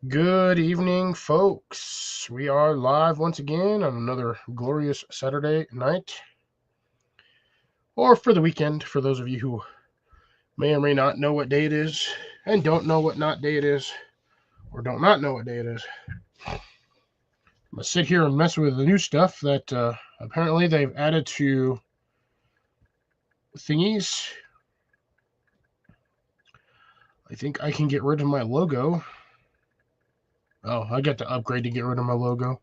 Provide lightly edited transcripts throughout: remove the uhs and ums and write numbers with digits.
Good evening, folks. We are live once again on another glorious Saturday night, or for the weekend, for those of you who may or may not know what day it is, and don't know what not day it is, or don't not know what day it is. I'm going to sit here and mess with the new stuff that apparently they've added to thingies. I think I can get rid of my logo. Oh, I got to upgrade to get rid of my logo.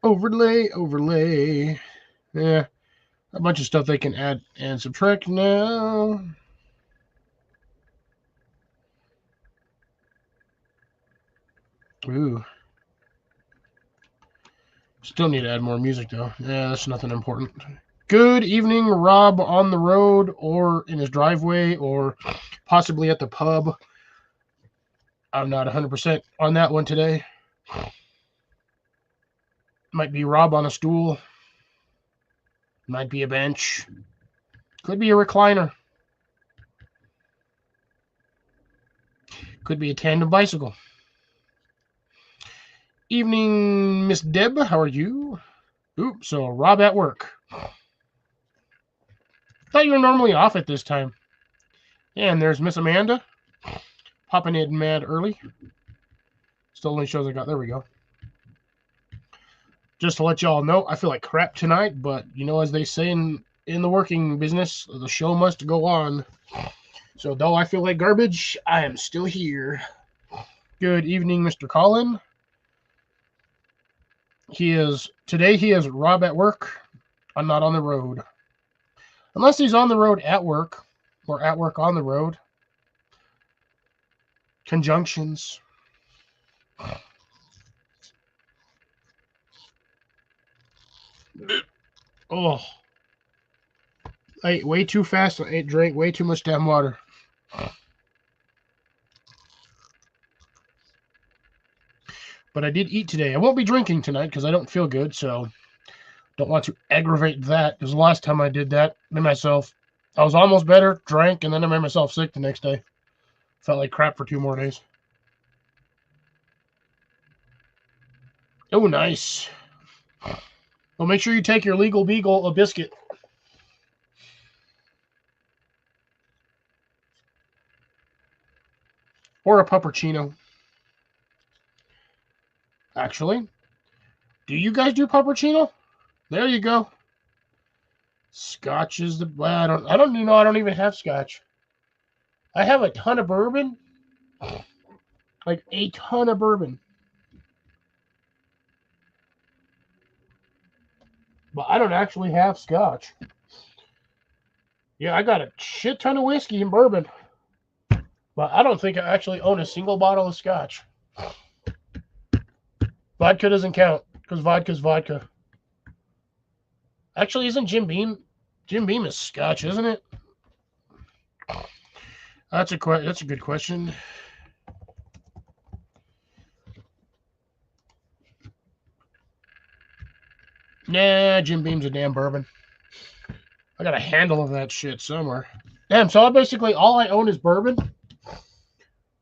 Overlay. Yeah. A bunch of stuff they can add and subtract now. Ooh. Still need to add more music, though. Yeah, that's nothing important. Good evening, Rob, on the road or in his driveway or possibly at the pub. I'm not 100% on that one today. Might be Rob on a stool. Might be a bench. Could be a recliner. Could be a tandem bicycle. Evening, Miss Deb. How are you? Oops, so Rob at work. Thought you were normally off at this time. And there's Miss Amanda. Popping in mad early. Still only shows I got. There we go. Just to let y'all know, I feel like crap tonight, but as they say in the working business, the show must go on. So though I feel like garbage, I am still here. Good evening, Mr. Colin. Today he is Rob at work. I'm not on the road. Unless he's on the road at work, or at work on the road. Conjunctions. Oh. I ate way too fast. I drank way too much damn water. But I did eat today. I won't be drinking tonight because I don't feel good, so don't want to aggravate that. Because the last time I did that, I was almost better, drank, and then I made myself sick the next day. Felt like crap for 2 more days. Oh, nice. Well, make sure you take your Legal Beagle a biscuit. Or a puppuccino. Actually, do you guys do puppuccino? There you go. Scotch is the. Well, I don't even have scotch. I have a ton of bourbon. Like a ton of bourbon. But I don't actually have scotch. Yeah, I got a shit ton of whiskey and bourbon. But I don't think I actually own a single bottle of scotch. Vodka doesn't count because vodka's vodka. Actually, isn't Jim Beam? Jim Beam is scotch, isn't it? That's a good question. Nah, Jim Beam's a damn bourbon. I got a handle of that shit somewhere. Damn, so all I own is bourbon.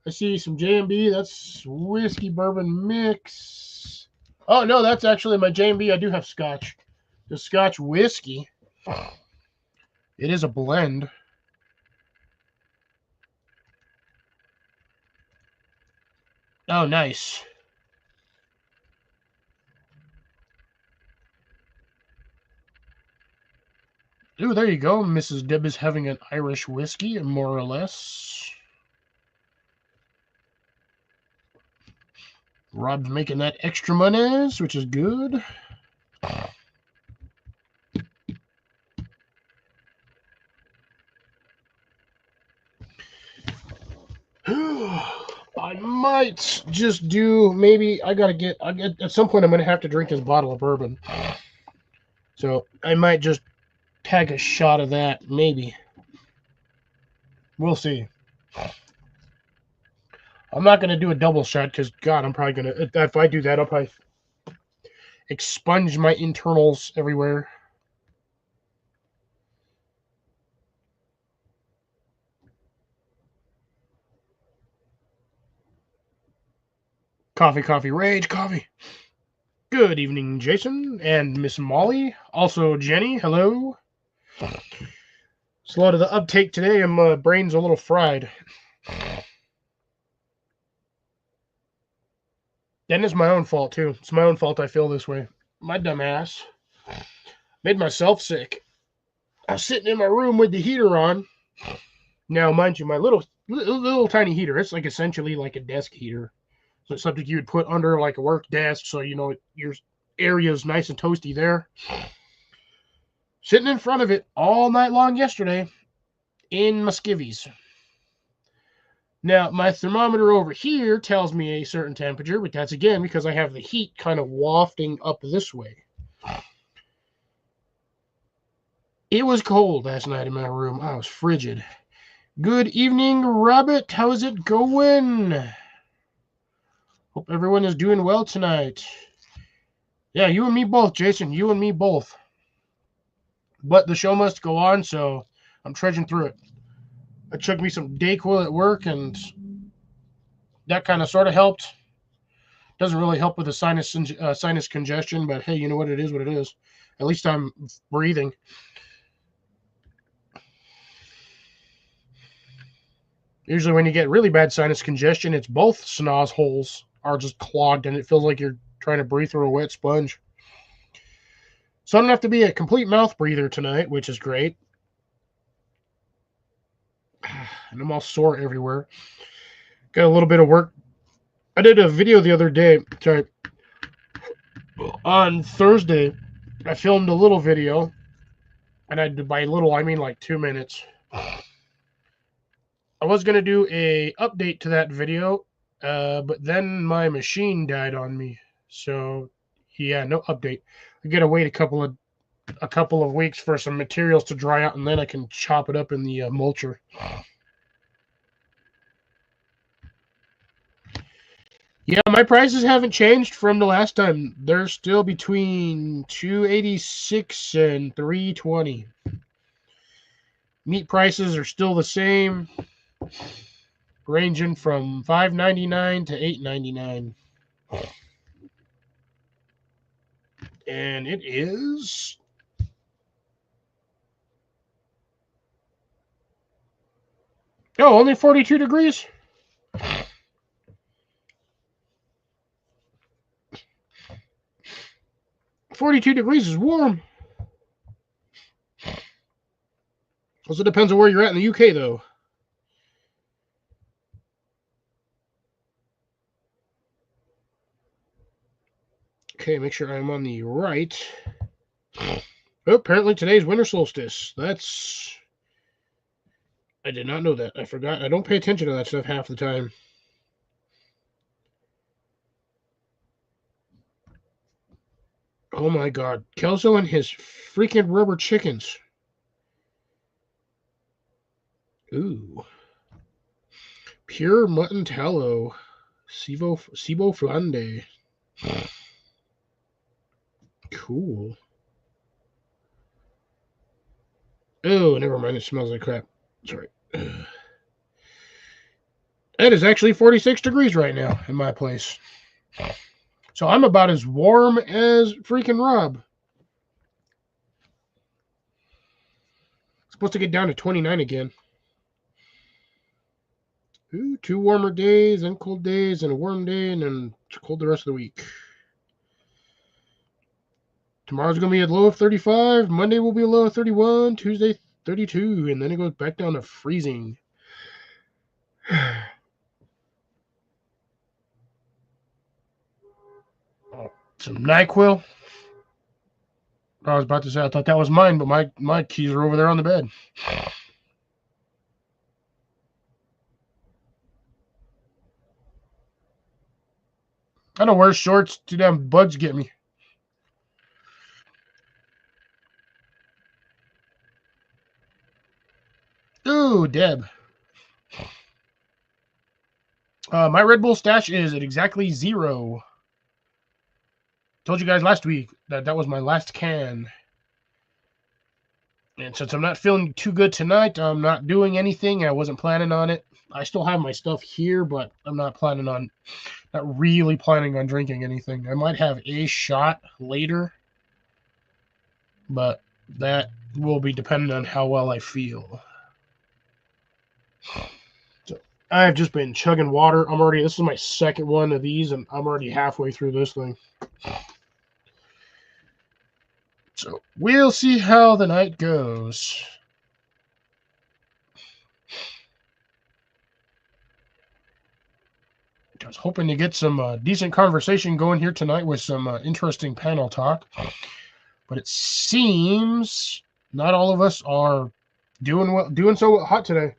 I see some J&B. That's whiskey bourbon mix. Oh no, that's actually my J&B. I do have scotch. The scotch whiskey. It is a blend. Oh, nice. Ooh, there you go. Mrs. Deb is having an Irish whiskey, more or less. Rob's making that extra money, which is good. I might just do maybe at some point I'm gonna have to drink this bottle of bourbon. So I might just tag a shot of that, maybe. We'll see. I'm not gonna do a double shot because God, I'm probably gonna if I do that, I'll probably expunge my internals everywhere. Coffee, rage, coffee. Good evening, Jason and Miss Molly. Also, Jenny, hello. Slow to the uptake today, and my brain's a little fried. And it's my own fault, too. It's my own fault I feel this way. My dumb ass made myself sick. I was sitting in my room with the heater on. Now, mind you, my little tiny heater, it's like essentially like a desk heater. So it's something you would put under like a work desk so you know your area is nice and toasty there. Sitting in front of it all night long yesterday in my skivvies. Now, my thermometer over here tells me a certain temperature, but that's again because I have the heat kind of wafting up this way. It was cold last night in my room. I was frigid. Good evening, Rabbit. How's it going? Hope everyone is doing well tonight. Yeah, you and me both, Jason. You and me both. But the show must go on, so I'm trudging through it. I took me some Dayquil at work, and that kind of sort of helped. Doesn't really help with the sinus congestion, but hey, you know what it is, what it is. At least I'm breathing. Usually when you get really bad sinus congestion, it's both snaz holes are just clogged, and it feels like you're trying to breathe through a wet sponge. So I don't have to be a complete mouth breather tonight, which is great. And I'm all sore everywhere. Got a little bit of work. I did a video the other day. Sorry. On Thursday, I filmed a little video. And by little, I mean like 2 minutes. I was going to do a update to that video, but then my machine died on me. So, yeah, no update. I got to wait a couple of weeks for some materials to dry out, and then I can chop it up in the mulcher. Yeah, my prices haven't changed from the last time. They're still between $286 and $320. Meat prices are still the same, ranging from $5.99 to $8.99. And it is only 42 degrees. $42 degrees is warm. Also depends on where you're at in the UK, though. Okay, make sure I'm on the right. Oh, apparently today's winter solstice. I did not know that. I forgot. I don't pay attention to that stuff half the time. Oh my god. Kelso and his freaking rubber chickens. Ooh. Pure mutton tallow. Cibo Flande. Cool. Oh, never mind. It smells like crap. Sorry. It is actually 46 degrees right now in my place. So I'm about as warm as freaking Rob. It's supposed to get down to 29 again. Ooh, 2 warmer days, and cold days, and a warm day, and then it's cold the rest of the week. Tomorrow's going to be a low of 35. Monday will be a low of 31. Tuesday, 32. And then it goes back down to freezing. Some NyQuil. I was about to say, I thought that was mine, but my keys are over there on the bed. I don't wear shorts. Too damn bugs get me. Ooh, Deb. My Red Bull stash is at exactly 0. Told you guys last week that was my last can. And since I'm not feeling too good tonight, I'm not doing anything. I wasn't planning on it. I still have my stuff here, but I'm not really planning on drinking anything. I might have a shot later, but that will be dependent on how well I feel. So I've just been chugging water. This is my second one of these, and I'm already halfway through this thing. So we'll see how the night goes. I was hoping to get some decent conversation going here tonight with some interesting panel talk. But it seems not all of us are doing so hot today.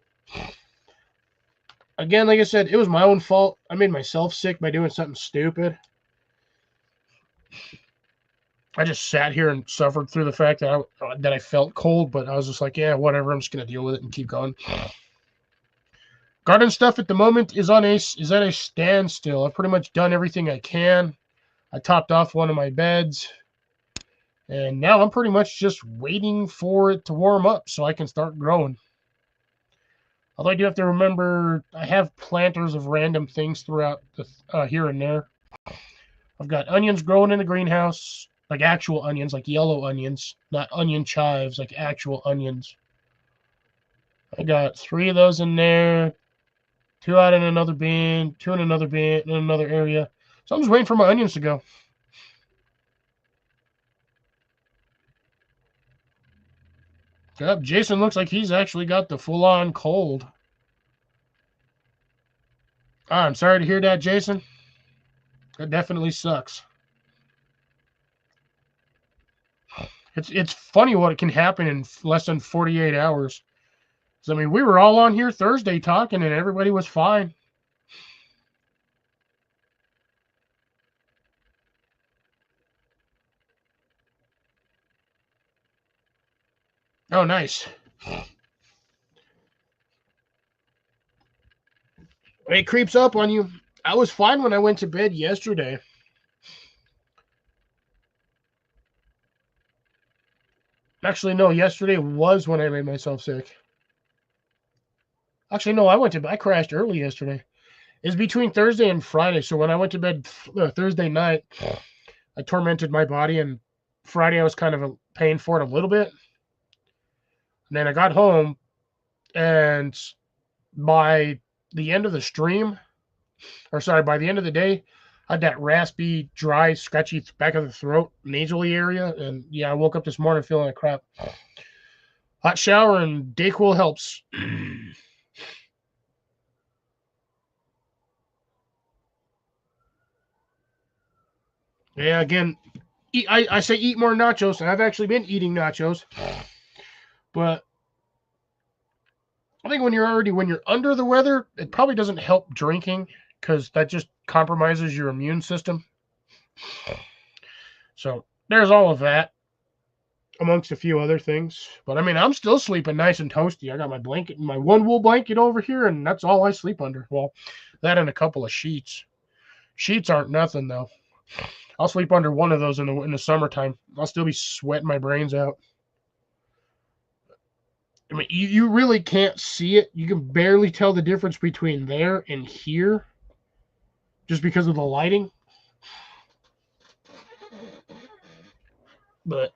Again, like I said, it was my own fault. I made myself sick by doing something stupid. I just sat here and suffered through the fact that I felt cold, but I was just like, yeah, whatever. I'm just gonna deal with it and keep going. Garden stuff at the moment is at a standstill. I've pretty much done everything I can. I topped off one of my beds, and now I'm pretty much just waiting for it to warm up so I can start growing. Although I do have to remember, I have planters of random things throughout here and there. I've got onions growing in the greenhouse, like actual onions, like yellow onions, not onion chives, like actual onions. I got 3 of those in there, 2 out in another bin, 2 in another bin, in another area. So I'm just waiting for my onions to go. Yep, Jason looks like he's actually got the full-on cold. I'm sorry to hear that, Jason. That definitely sucks. It's funny what can happen in less than 48 hours. I mean, we were all on here Thursday talking, and everybody was fine. Oh, nice. It creeps up on you. I was fine when I went to bed yesterday. Actually, no, yesterday was when I made myself sick. Actually, no, I crashed early yesterday. It's between Thursday and Friday. So when I went to bed Thursday night, I tormented my body, and Friday I was kind of paying for it a little bit. And then I got home, and by the end of the stream, by the end of the day, I had that raspy, dry, scratchy back of the throat, nasally area. And yeah, I woke up this morning feeling like crap. Hot shower and Dayquil helps. Yeah, again, I say eat more nachos, and I've actually been eating nachos. But I think when you're under the weather, it probably doesn't help drinking because that just compromises your immune system. So there's all of that, amongst a few other things. But I mean, I'm still sleeping nice and toasty. I got my blanket, my one wool blanket over here, and that's all I sleep under. Well, that and a couple of sheets. Sheets aren't nothing though. I'll sleep under one of those in the summertime. I'll still be sweating my brains out. I mean, you really can't see it. You can barely tell the difference between there and here just because of the lighting. But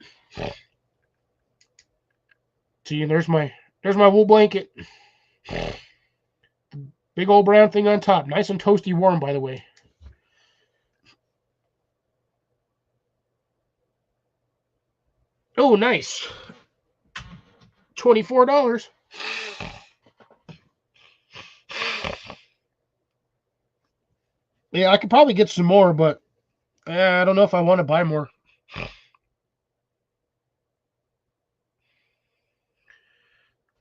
see, there's my wool blanket. Big old brown thing on top. Nice and toasty warm, by the way. Oh, nice. $24. Yeah, I could probably get some more, but I don't know if I want to buy more.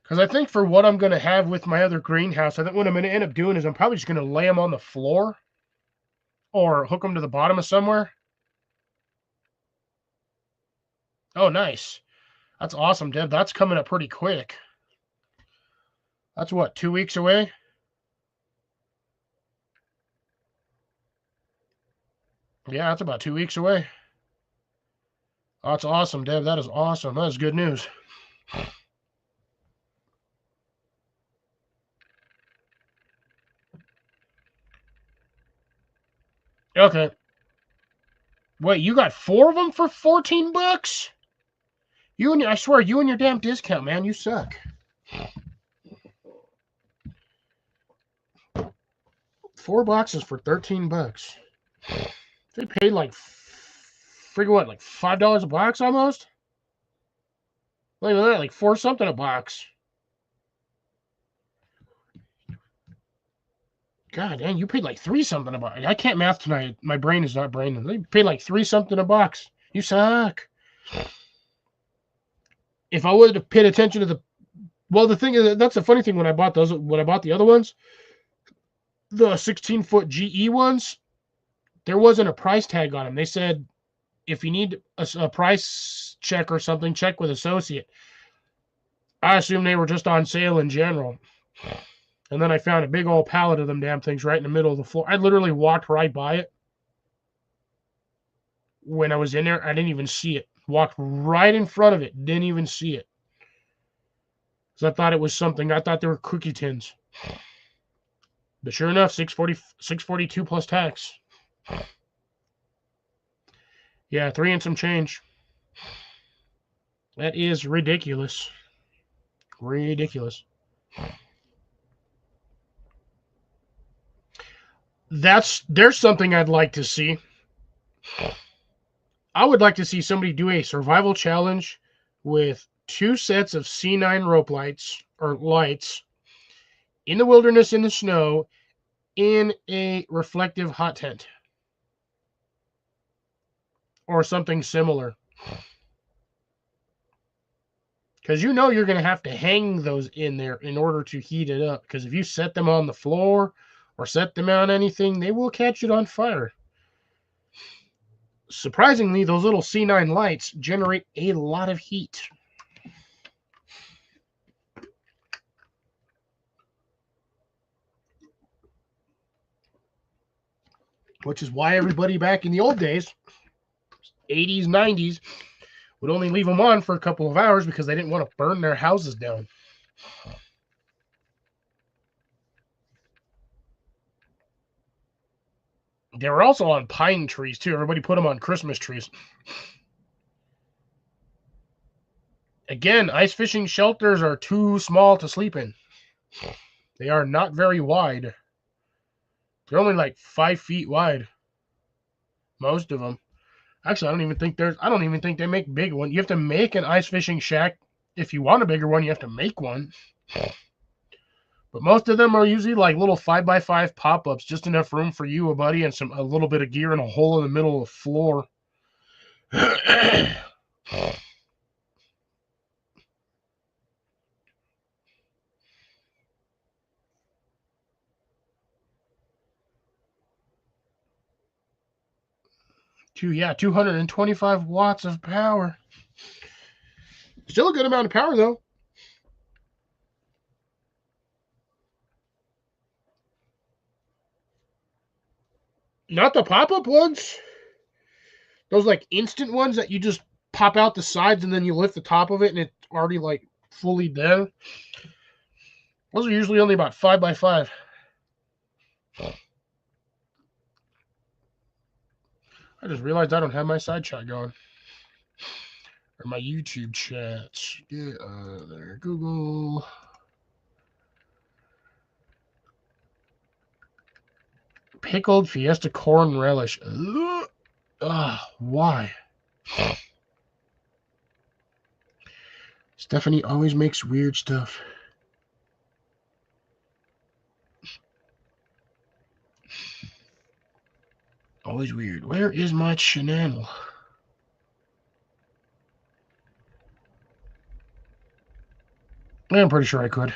Because I think for what I'm going to have with my other greenhouse, I think what I'm going to end up doing is I'm probably just going to lay them on the floor or hook them to the bottom of somewhere. Oh, nice. That's awesome, Deb. That's coming up pretty quick. That's what, 2 weeks away? Yeah, that's about 2 weeks away. Oh, that's awesome, Deb. That is awesome. That is good news. Okay. Wait, you got 4 of them for $14? I swear, you and your damn discount, man. You suck. 4 boxes for $13. They paid like freaking what, like $5 a box almost? Look at that, like 4 something a box. God dang, you paid like 3 something a box. I can't math tonight. My brain is not braining. They paid like 3 something a box. You suck. If I would have paid attention to the thing is, that's the funny thing when I bought the other ones, the 16-foot GE ones, there wasn't a price tag on them. They said if you need a price check or something, check with associate. I assume they were just on sale in general. And then I found a big old pallet of them damn things right in the middle of the floor. I literally walked right by it. When I was in there, I didn't even see it. Walked right in front of it, didn't even see it. Because I thought it was something. I thought they were cookie tins. But sure enough, $642 plus tax. Yeah, 3 and some change. That is ridiculous. Ridiculous. There's something I'd like to see. I would like to see somebody do a survival challenge with 2 sets of C9 rope lights or lights in the wilderness in the snow in a reflective hot tent or something similar. Because you know you're going to have to hang those in there in order to heat it up. Because if you set them on the floor or set them on anything, they will catch it on fire. Surprisingly, those little C9 lights generate a lot of heat. Which is why everybody back in the old days, 80s, 90s, would only leave them on for a couple of hours because they didn't want to burn their houses down. They were also on pine trees, too. Everybody put them on Christmas trees. Again, ice fishing shelters are too small to sleep in. They are not very wide. They're only like 5 feet wide. Most of them. Actually, I don't even think they make big ones. You have to make an ice fishing shack. If you want a bigger one, you have to make one. But most of them are usually like little 5x5 pop-ups, just enough room for you, a buddy, and a little bit of gear and a hole in the middle of the floor. Yeah, 225 watts of power. Still a good amount of power, though. Not the pop-up ones. Those like instant ones that you just pop out the sides and then you lift the top of it and it's already like fully there. Those are usually only about 5x5. I just realized I don't have my side chat going. Or my YouTube chats. Get there. Google. Pickled Fiesta corn relish. Ugh, why? Stephanie always makes weird stuff. Always weird. Where is my channel? I'm pretty sure I could.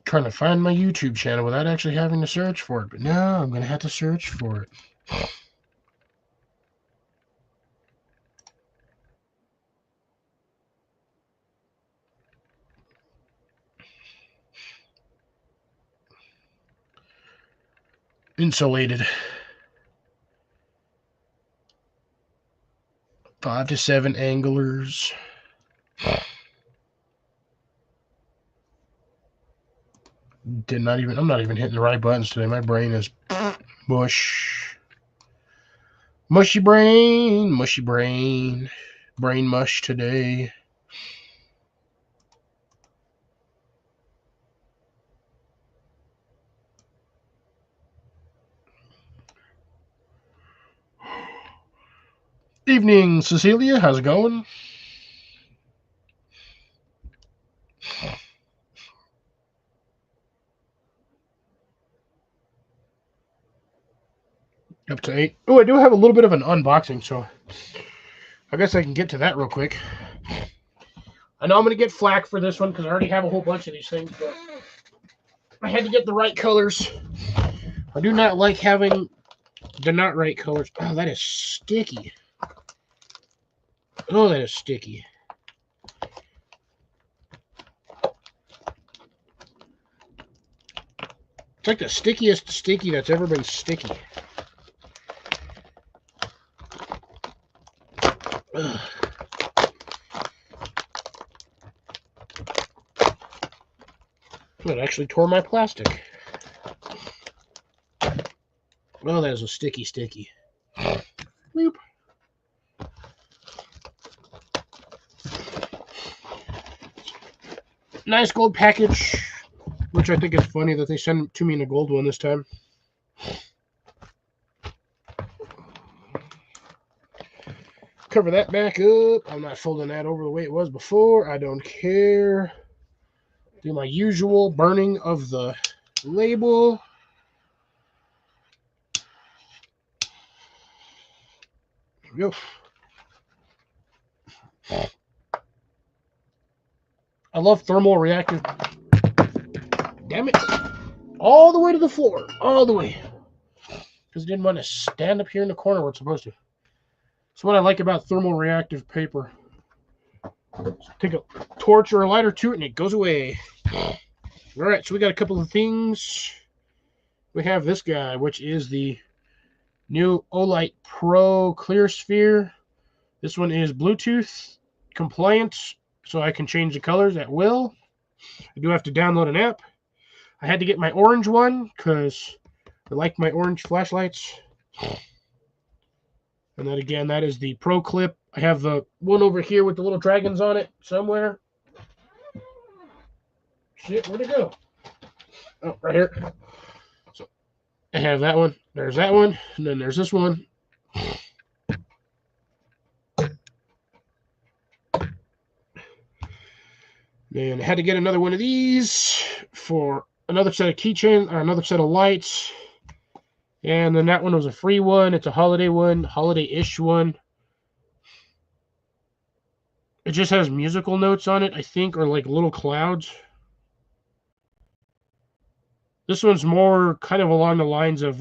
Trying to find my YouTube channel without actually having to search for it. But no, I'm going to have to search for it. Insulated. 5 to 7 anglers. I'm not even hitting the right buttons today. My brain is mush. Mushy brain. Brain mush today. Evening, Cecilia. How's it going? Up to 8. Oh, I do have a little bit of an unboxing, so I guess I can get to that real quick. I know I'm going to get flack for this one because I already have a whole bunch of these things, but I had to get the right colors. I do not like having the not right colors. Oh, that is sticky. Oh, that is sticky. It's like the stickiest sticky that's ever been sticky. Ugh. It actually tore my plastic. Oh, that is a sticky. Bloop. Nice gold package, which I think is funny that they sent it to me in a gold one this time. Cover that back up. I'm not folding that over the way it was before. I don't care. Do my usual burning of the label. There we go. I love thermal reactive. Damn it. All the way to the floor. All the way. Because I didn't want to stand up here in the corner where it's supposed to. That's what I like about thermal reactive paper. Take a torch or a lighter to it and it goes away. Alright, so we got a couple of things. We have this guy, which is the new Olight Pro Clear Sphere. This one is Bluetooth compliant, so I can change the colors at will. I do have to download an app. I had to get my orange one because I like my orange flashlights. And then again, that is the Pro Clip. I have the one over here with the little dragons on it somewhere. Shit, where'd it go? Oh, right here. So I have that one. There's that one. And then there's this one. And I had to get another one of these for another set of keychain or another set of lights. And then that one was a free one. It's a holiday one, holiday-ish one. It just has musical notes on it, I think, or like little clouds. This one's more kind of along the lines of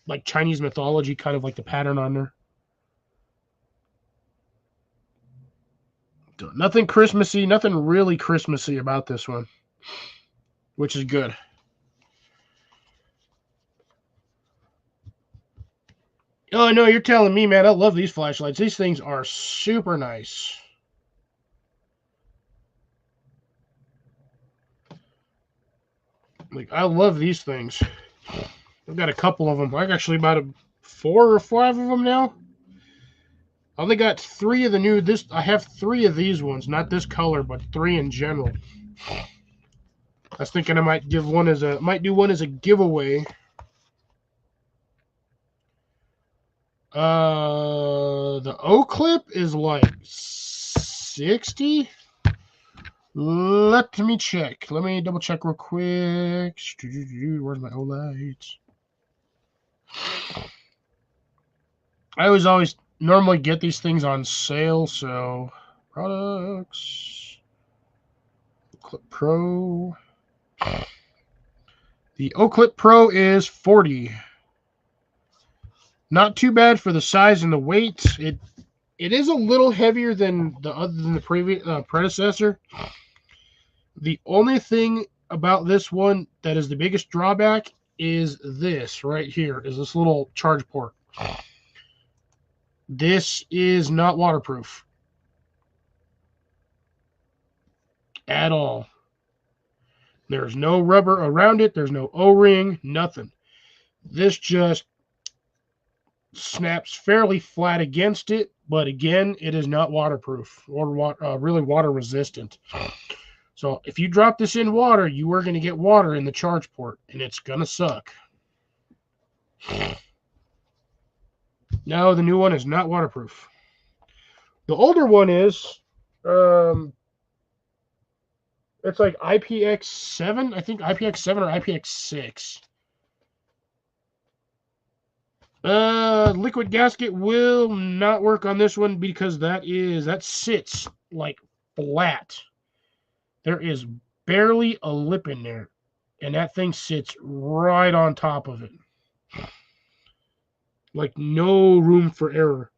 like Chinese mythology, kind of like the pattern on there. Nothing Christmassy, nothing really Christmassy about this one, which is good. Oh, no, you're telling me, man. I love these flashlights. These things are super nice. Like, I love these things. I've got a couple of them. I've actually about 4 or 5 of them now. I only got 3 of the new. I have 3 of these ones, not this color, but 3 in general. I was thinking I might do one as a giveaway. The O clip is like 60. Let me check. Let me double check real quick. Where's my Olights? I always normally get these things on sale, so products. Clip Pro. The O-Clip Pro is 40. Not too bad for the size and the weight. It is a little heavier than the previous predecessor. The only thing about this one that is the biggest drawback is this right here, is this little charge port. This is not waterproof at all. There's no rubber around it. There's no O-ring, nothing. This just snaps fairly flat against it, but again, it is not waterproof or really water resistant. So if you drop this in water, you are going to get water in the charge port, and it's going to suck. No, the new one is not waterproof. The older one is, it's like IPX7, I think IPX7 or IPX6. Liquid gasket will not work on this one because that sits like flat. There is barely a lip in there, and that thing sits right on top of it. Like no room for error.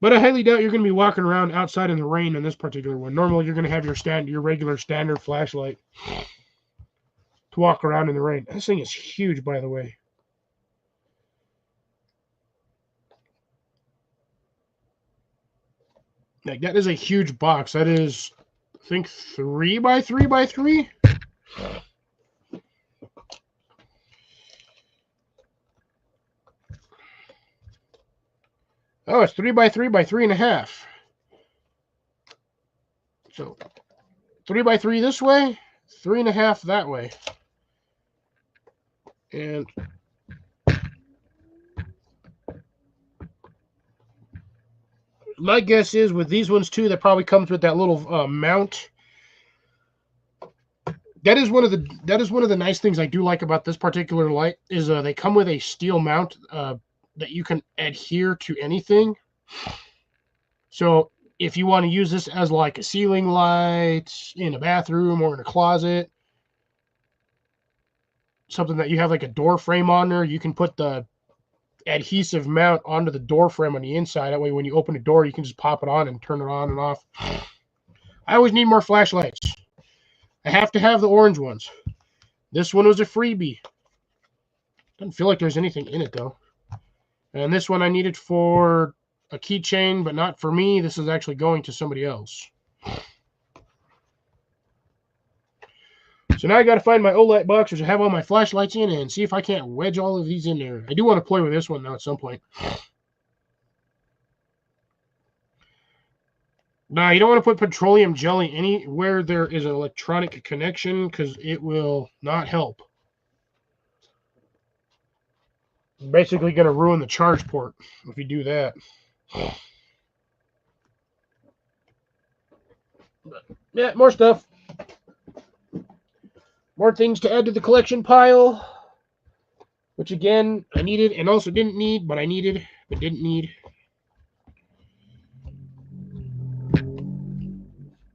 But I highly doubt you're going to be walking around outside in the rain on this particular one. Normally, you're going to have your regular standard flashlight to walk around in the rain. This thing is huge, by the way. Like, that is a huge box. That is, I think, 3 by 3 by 3. Oh, it's 3 by 3 by 3.5. So 3 by 3 this way, 3.5 that way. And my guess is with these ones too, that probably comes with that little mount. That is one of the nice things I do like about this particular light is they come with a steel mount that you can adhere to anything. So if you want to use this as like a ceiling light in a bathroom or in a closet, something that you have like a door frame on there, you can put the adhesive mount onto the door frame on the inside. That way when you open the door, you can just pop it on and turn it on and off. I always need more flashlights. I have to have the orange ones. This one was a freebie. Doesn't feel like there's anything in it though. And this one I needed for a keychain, but not for me. This is actually going to somebody else. So now I got to find my Olight box, which I have all my flashlights in, and see if I can't wedge all of these in there. I do want to play with this one now at some point. Now, you don't want to put petroleum jelly anywhere there is an electronic connection because it will not help. It's basically going to ruin the charge port if you do that. But, yeah, more stuff. More things to add to the collection pile. Which, again, I needed and also didn't need, but I needed, but didn't need.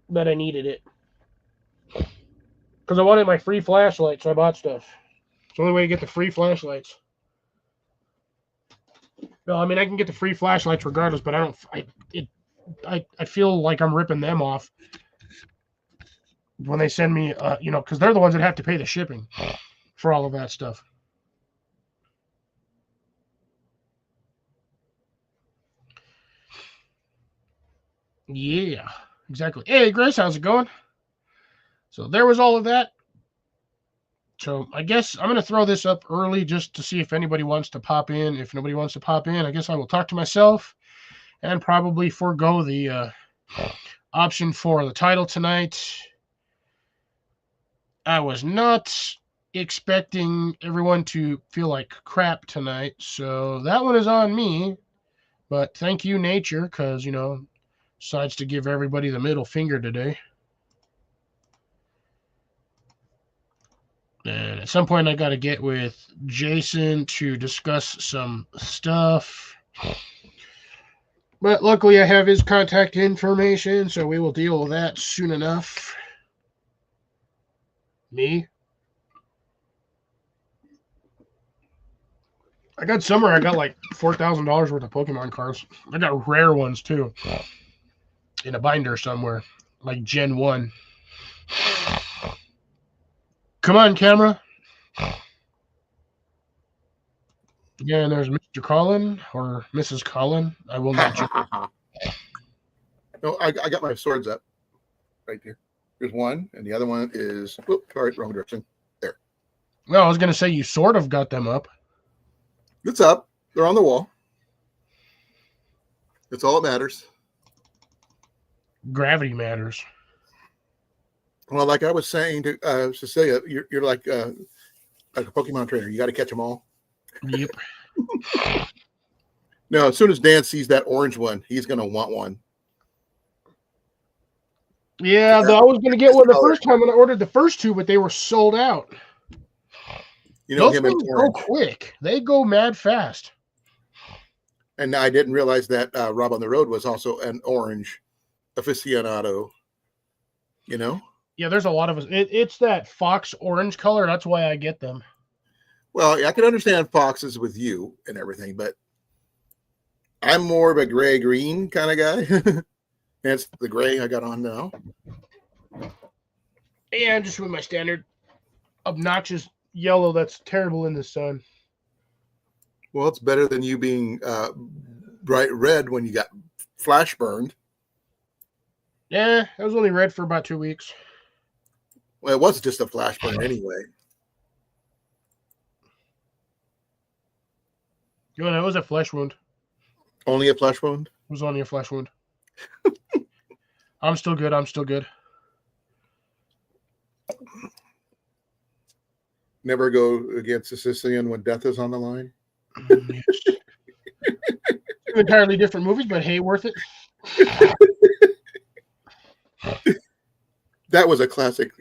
But I needed it. Because I wanted my free flashlight, so I bought stuff. It's the only way to get the free flashlights. No, I mean, I can get the free flashlights regardless, but I feel like I'm ripping them off when they send me, because they're the ones that have to pay the shipping for all of that stuff. Yeah, exactly. Hey, Grace, how's it going? So there was all of that. So I guess I'm going to throw this up early just to see if anybody wants to pop in. If nobody wants to pop in, I guess I will talk to myself and probably forego the option for the title tonight. I was not expecting everyone to feel like crap tonight, so that one is on me. But thank you, nature, because, decides to give everybody the middle finger today. And at some point, I got to get with Jason to discuss some stuff. But luckily, I have his contact information, so we will deal with that soon enough. Me? I got like $4,000 worth of Pokemon cards. I got rare ones, too. In a binder somewhere. Like Gen 1. Come on, camera. Yeah, and there's Mr. Collin or Mrs. Collin. I will not. No, I got my swords up. right there. There's one, and the other one is, whoop, sorry, wrong direction. There. Well, I was going to say you sort of got them up. It's up. They're on the wall. That's all that matters. Gravity matters. Well, like I was saying to Cecilia, you're like a Pokemon trainer. You got to catch them all. Yep. Now, as soon as Dan sees that orange one, he's going to want one. Yeah, though I was going to get one the first time when I ordered the first two, but they were sold out. You know, those things go quick. They go mad fast. And I didn't realize that Rob on the Road was also an orange aficionado. You know? Yeah, there's a lot of us. It's that fox orange color. That's why I get them. Well, I can understand foxes with you and everything, but I'm more of a gray-green kind of guy. Hence the gray I got on now. Yeah, I'm just with my standard obnoxious yellow that's terrible in the sun. Well, it's better than you being bright red when you got flash burned. Yeah, I was only red for about 2 weeks. Well, it was just a flash burn anyway. No, it was a flesh wound. Only a flesh wound? It was only a flesh wound. I'm still good. Never go against a Sicilian when death is on the line? Yes. Two entirely different movies, but hey, worth it. That was a classic,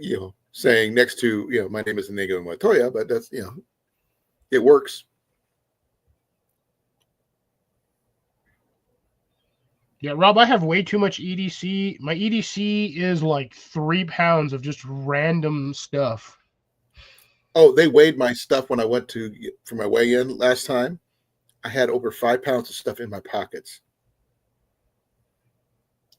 saying next to, my name is Inigo Montoya, but that's, it works. Yeah, Rob, I have way too much EDC. My EDC is like 3 pounds of just random stuff. Oh, they weighed my stuff when I went for my weigh-in last time. I had over 5 pounds of stuff in my pockets.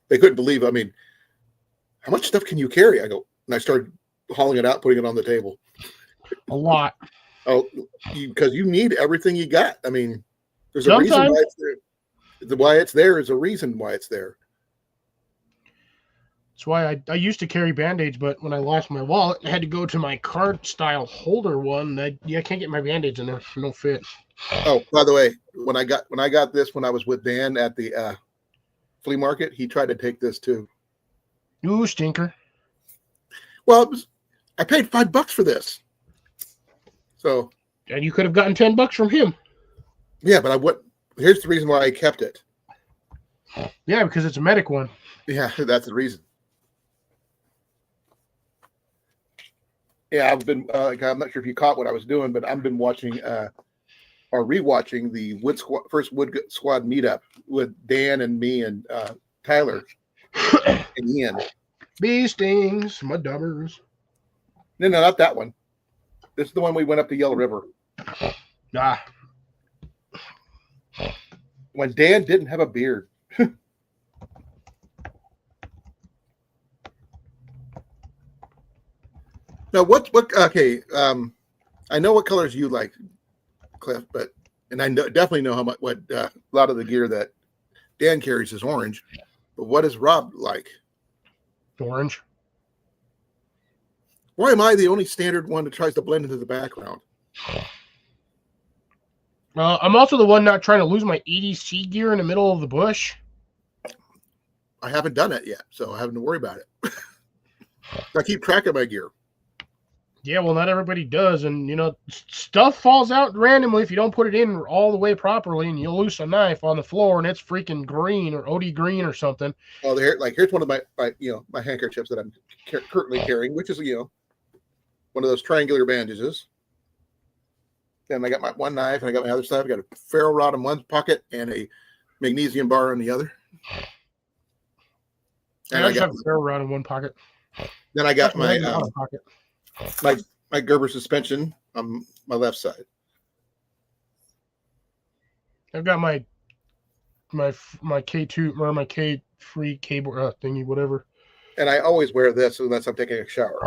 They couldn't believe, how much stuff can you carry? I go, and I started hauling it out, putting it on the table. A lot. Oh, because you need everything you got. There's a reason why it's there. Why it's there is a reason why it's there. That's why I used to carry Band-Aids, but when I lost my wallet, I had to go to my card-style holder one. I can't get my Band-Aids in there. No fit. Oh, by the way, when I got this when I was with Dan at the flea market, he tried to take this too. Ooh, stinker. Well, I paid $5 for this. So. And you could have gotten $10 from him. Yeah, but here's the reason why I kept it. Yeah, because it's a medic one. Yeah, that's the reason. Yeah, I've been. I'm not sure if you caught what I was doing, but I've been watching or rewatching the first Wood Squad meetup with Dan and me and Tyler and Ian. Bee stings, my dubbers. No, not that one. This is the one we went up to Yellow River. Ah. When Dan didn't have a beard. Now, okay, I know what colors you like, Cliff, and I definitely know what a lot of the gear that Dan carries is orange, but what does Rob like? Orange. Why am I the only standard one that tries to blend into the background? I'm also the one not trying to lose my EDC gear in the middle of the bush. I haven't done it yet, so I haven't to worry about it. I keep track of my gear. Yeah, well, not everybody does, and stuff falls out randomly if you don't put it in all the way properly, and you'll lose a knife on the floor, and it's freaking green or OD green or something. Oh, here's one of my handkerchiefs that I'm currently carrying, which is one of those triangular bandages. Then I got my one knife, and I got my other stuff. I got a ferro rod in one pocket and a magnesium bar in the other. And I just have a ferro rod in one pocket. Then I got my Gerber suspension on my left side. I've got my K2 or my K-free cable thingy, whatever. And I always wear this unless I'm taking a shower.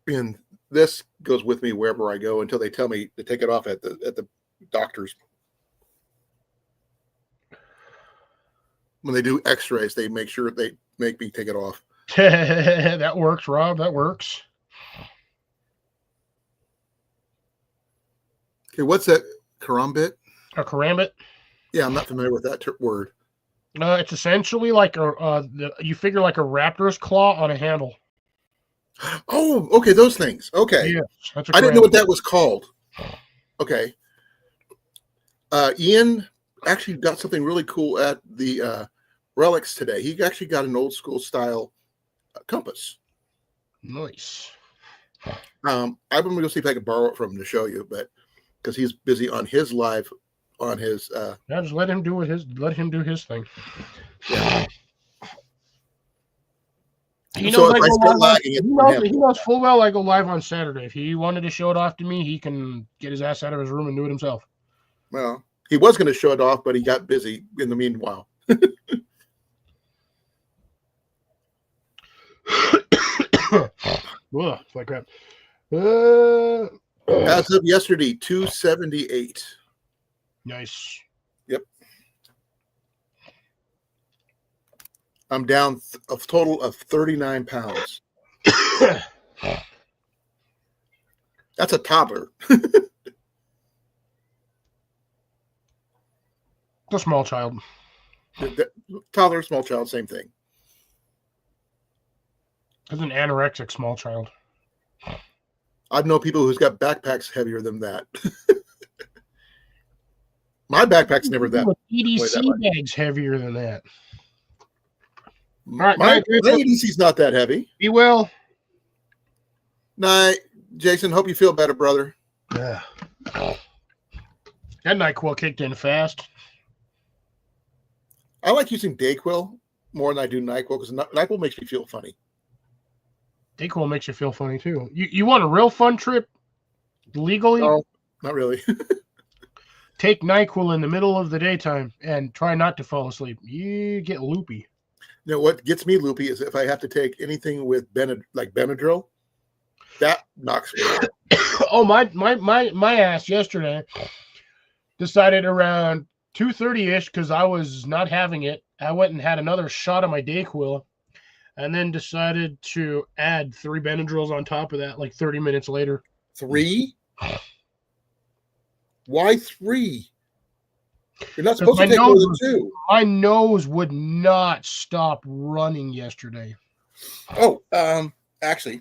And this goes with me wherever I go until they tell me to take it off at the doctor's. When they do X-rays, they make sure they make me take it off. That works, Rob. That works. Okay, what's that? Karambit? A karambit. Yeah, I'm not familiar with that word. It's essentially like you figure like a raptor's claw on a handle. Oh, okay, those things. Okay. Yes, that's a I didn't know karambit. what that was called. Okay. Ian actually got something really cool at the Relics today. He actually got an old school style compass. Nice. I'm going to go see if I can borrow it from him to show you, but because he's busy on his live on his Yeah, just let him do his thing. Yeah. He knows, if I start lagging, he knows full well I go live on Saturday. If he wanted to show it off to me, he can get his ass out of his room and do it himself. Well, he was going to show it off, but he got busy in the meanwhile. Ugh, it's like crap. As of yesterday, 278. Nice. Yep. I'm down a total of 39 pounds. That's a toddler. A small child. Toddler, small child, same thing. That's an anorexic small child. I've known people who's got backpacks heavier than that. My backpack's never that. EDC bag's heavier than that. All right, my EDC's not that heavy. Be well. Night, Jason. Hope you feel better, brother. Yeah. That NyQuil kicked in fast. I like using Dayquil more than I do NyQuil because NyQuil makes me feel funny. Dayquil makes you feel funny too. You want a real fun trip legally? No, not really. Take NyQuil in the middle of the daytime and try not to fall asleep. You get loopy. You know what gets me loopy is if I have to take anything with Benadryl. That knocks me out. Oh, my ass yesterday decided around 2:30-ish because I was not having it. I went and had another shot of my Dayquil and then decided to add 3 Benadryls on top of that like 30 minutes later. 3? Why 3? You're not supposed to take more than 2. My nose would not stop running yesterday. Oh, actually,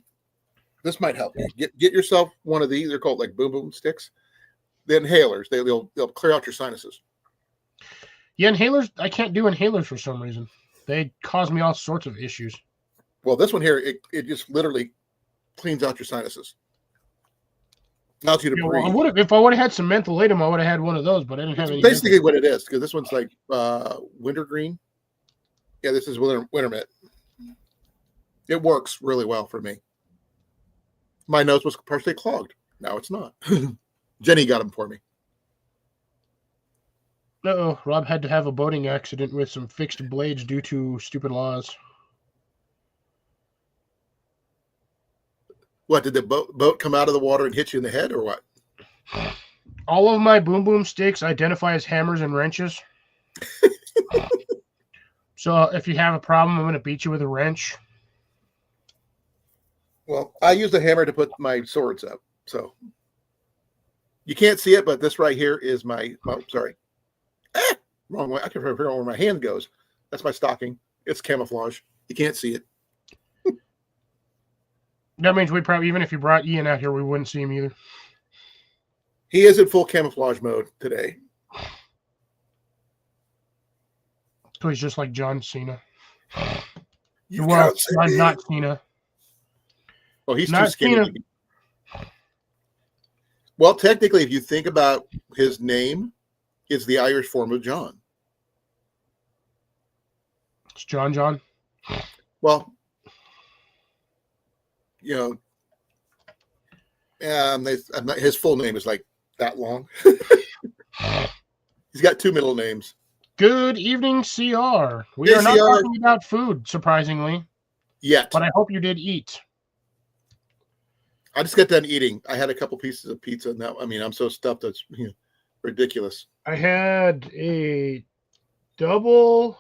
this might help you. Get yourself one of these. They're called like boom boom sticks. The inhalers. They'll clear out your sinuses. Yeah, inhalers. I can't do inhalers for some reason. They cause me all sorts of issues. Well, this one here, it just literally cleans out your sinuses. Allows you to breathe. If I would have had some mentholatum, I would have had one of those, but I didn't have any. Basically what it is, because this one's like wintergreen. Yeah, this is Wintermint. It works really well for me. My nose was partially clogged. Now it's not. Jenny got them for me. Uh-oh, Rob had to have a boating accident with some fixed blades due to stupid laws. What, did the boat come out of the water and hit you in the head or what? All of my boom boom sticks identify as hammers and wrenches. So if you have a problem, I'm going to beat you with a wrench. Well, I use the hammer to put my swords up. So you can't see it, but this right here is my, sorry. Wrong way. I can figure out where my hand goes. That's my stocking. It's camouflage. You can't see it. That means we probably, even if you brought Ian out here, we wouldn't see him either. He is in full camouflage mode today. So he's just like John Cena. Well, I'm not Cena. Oh, he's not too skinny. Cena. Well, technically, if you think about his name, it's the Irish form of John. It's John. Well, you know, his full name is like that long. He's got 2 middle names. Good evening, CR. We are not talking about food, surprisingly. Yet. But I hope you did eat. I just got done eating. I had a couple pieces of pizza, and I'm so stuffed that's ridiculous. I had a double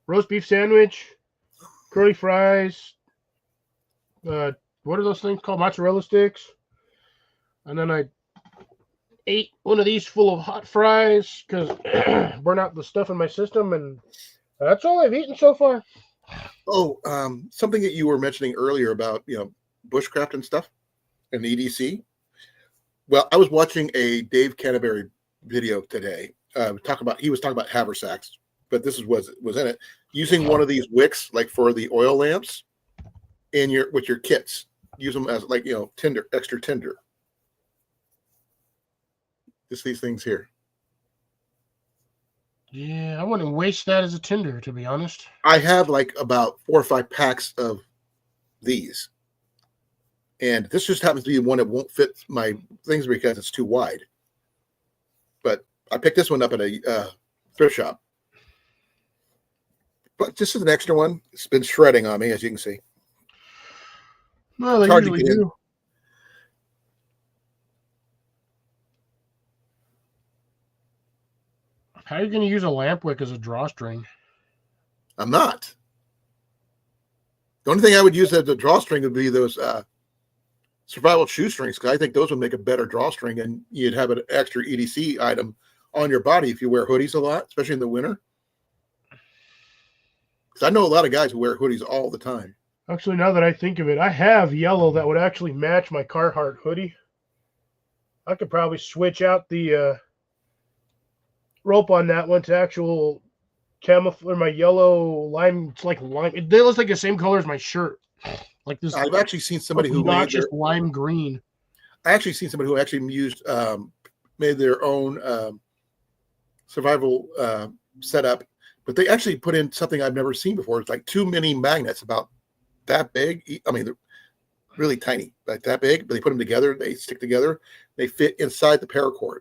roast beef sandwich, curly fries. What are those things called? Mozzarella sticks. And then I ate one of these full of hot fries because burn out the stuff in my system, and that's all I've eaten so far. Oh, something that you were mentioning earlier about bushcraft and stuff and EDC. Well, I was watching a Dave Canterbury video today. He was talking about haversacks, but this was in it, using one of these wicks like for the oil lamps with your kits. Use them as like tinder, extra tinder. Just these things here. Yeah, I wouldn't waste that as a tinder, to be honest. I have like about 4 or 5 packs of these. And this just happens to be one that won't fit my things because it's too wide. But I picked this one up at a thrift shop. But this is an extra one. It's been shredding on me, as you can see. Well, they usually do. How are you going to use a lamp wick as a drawstring? I'm not. The only thing I would use as a drawstring would be those survival shoestrings, because I think those would make a better drawstring, and you'd have an extra EDC item on your body if you wear hoodies a lot, especially in the winter. Because I know a lot of guys who wear hoodies all the time. Actually, now that I think of it, I have yellow that would actually match my Carhartt hoodie. I could probably switch out the rope on that one to actual camouflage, my yellow lime. It's like lime. It looks like the same color as my shirt. Like this. I've actually seen somebody who made just lime green. I actually seen somebody who actually made their own survival setup, but they actually put in something I've never seen before. It's like 2 mini magnets about that big. I mean, they're really tiny, like that big, but they put them together. They stick together. They fit inside the paracord.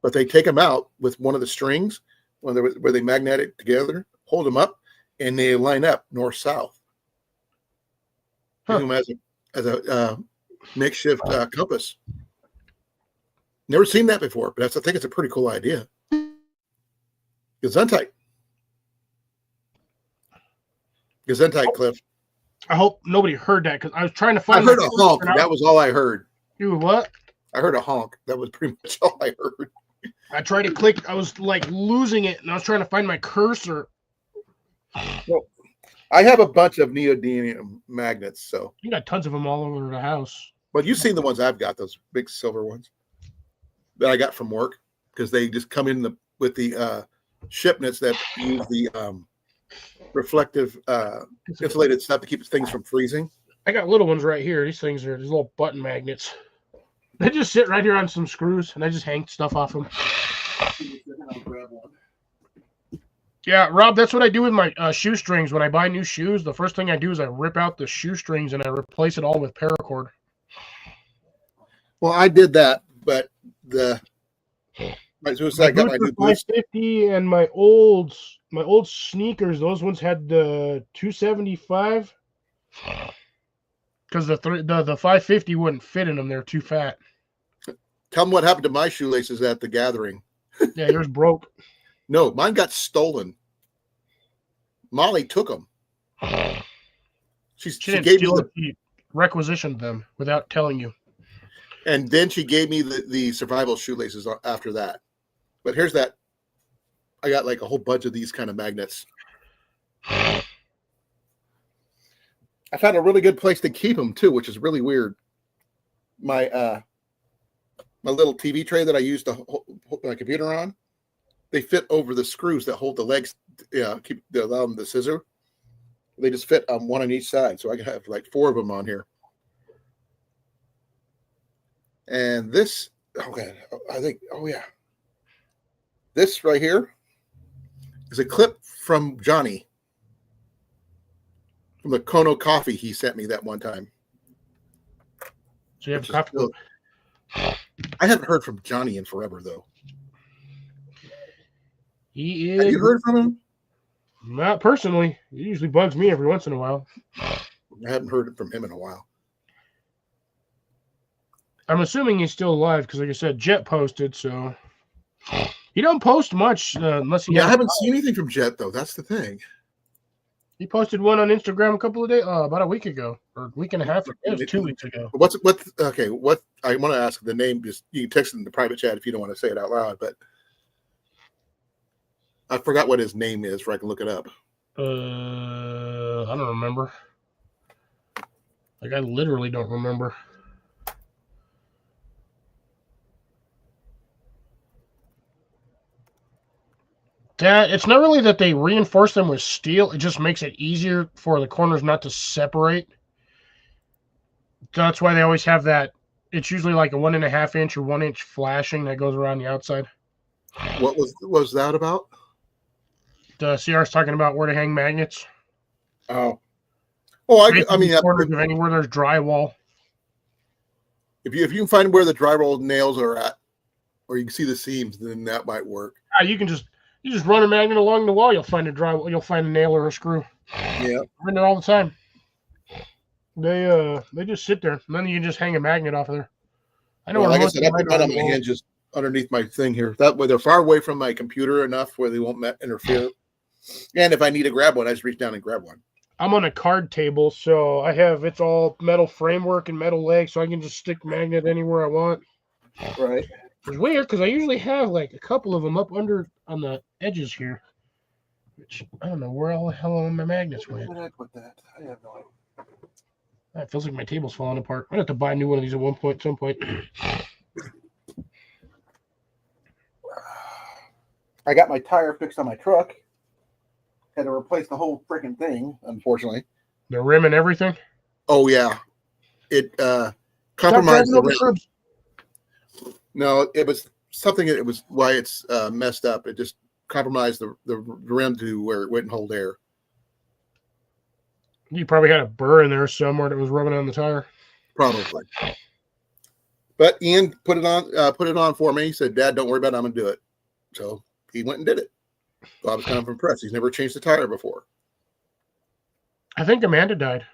But they take them out with one of the strings where they magnet it together, hold them up, and they line up north-south. Use them as a makeshift compass. Never seen that before, but I think it's a pretty cool idea. Gesundheit, Cliff. I hope nobody heard that because I was trying to find. I heard a honk. That was all I heard. You what? I heard a honk. That was pretty much all I heard. I tried to click. I was like losing it, and I was trying to find my cursor. Well, I have a bunch of neodymium magnets, so you got tons of them all over the house. But you've seen the ones I've got, those big silver ones that I got from work, because they just come in with the shipments that use the reflective insulated stuff to keep things from freezing. I got little ones right here. These little button magnets. They just sit right here on some screws, and I just hang stuff off them. Yeah, Rob, that's what I do with my shoestrings. When I buy new shoes, the first thing I do is I rip out the shoestrings and I replace it all with paracord. Well, I did that, but I got my new boots. 550 and my old sneakers, those ones had the 275. Because the 550 wouldn't fit in them; they're too fat. Tell them what happened to my shoelaces at the gathering. Yeah, yours broke. No, mine got stolen. Molly took them. She gave me she requisitioned them without telling you. And then she gave me the survival shoelaces after that. But here's that. I got like a whole bunch of these kind of magnets. I found a really good place to keep them too, which is really weird. My little TV tray that I use to hold my computer on, they fit over the screws that hold the legs, allow them to scissor. They just fit on one on each side, so I can have like 4 of them on here. And this, this right here is a clip from Johnny. From the Kono coffee he sent me that one time. So you have coffee? I haven't heard from Johnny in forever, though. He is. Have you heard from him? Not personally. He usually bugs me every once in a while. I haven't heard from him in a while. I'm assuming he's still alive because, like I said, Jet posted, so he don't post much unless he. Yeah, I haven't seen anything from Jet though. That's the thing. He posted one on Instagram a couple of days, about a week ago, or a week and a half ago. It was 2 weeks ago. What I want to ask the name, just you can text it in the private chat if you don't want to say it out loud, but I forgot what his name is, where I can look it up. I don't remember. Like, I literally don't remember. It's not really that they reinforce them with steel. It just makes it easier for the corners not to separate. That's why they always have that. It's usually like a 1.5 inch or 1 inch flashing that goes around the outside. What was that about? The CR's talking about where to hang magnets. I mean, corners of anywhere there's drywall. If you can find where the drywall nails are at, or you can see the seams, then that might work. You just run a magnet along the wall. You'll find a drywall. You'll find a nail or a screw. Yeah, I'm in there all the time. They just sit there, and then you can just hang a magnet off of there. I know. Like I said, I put that on my hinges underneath my thing here. That way, they're far away from my computer enough where they won't interfere. And if I need to grab one, I just reach down and grab one. I'm on a card table, so it's all metal framework and metal legs, so I can just stick magnet anywhere I want. Right. It's weird because I usually have like a couple of them up under on the edges here, which I don't know where all the hell all my magnets went. Where did I put that? I have no idea. It feels like my table's falling apart. I'm gonna have to buy a new one of these at some point. I got my tire fixed on my truck. Had to replace the whole freaking thing, unfortunately. The rim and everything? Oh, yeah. It compromised the rim. No, it was something. It was why it's messed up. It just compromised the rim to where it wouldn't hold air. You probably had a burr in there somewhere that was rubbing on the tire. Probably. But Ian put it on for me. He said, "Dad, don't worry about it. I'm going to do it." So he went and did it. So I was kind of impressed. He's never changed the tire before. I think Amanda died.